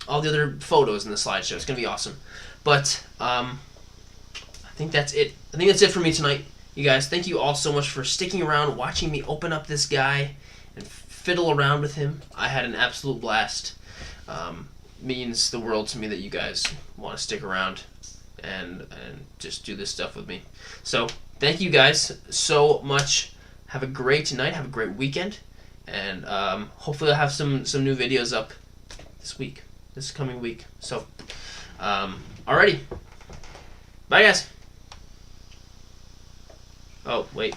S1: all the other photos in the slideshow. It's going to be awesome. But I think that's it. I think that's it for me tonight. You guys, thank you all so much for sticking around, watching me open up this guy and fiddle around with him. I had an absolute blast. Means the world to me that you guys want to stick around and just do this stuff with me. So thank you guys so much. Have a great night. Have a great weekend, and hopefully I'll have some new videos up this coming week. So alrighty, bye guys. Oh wait.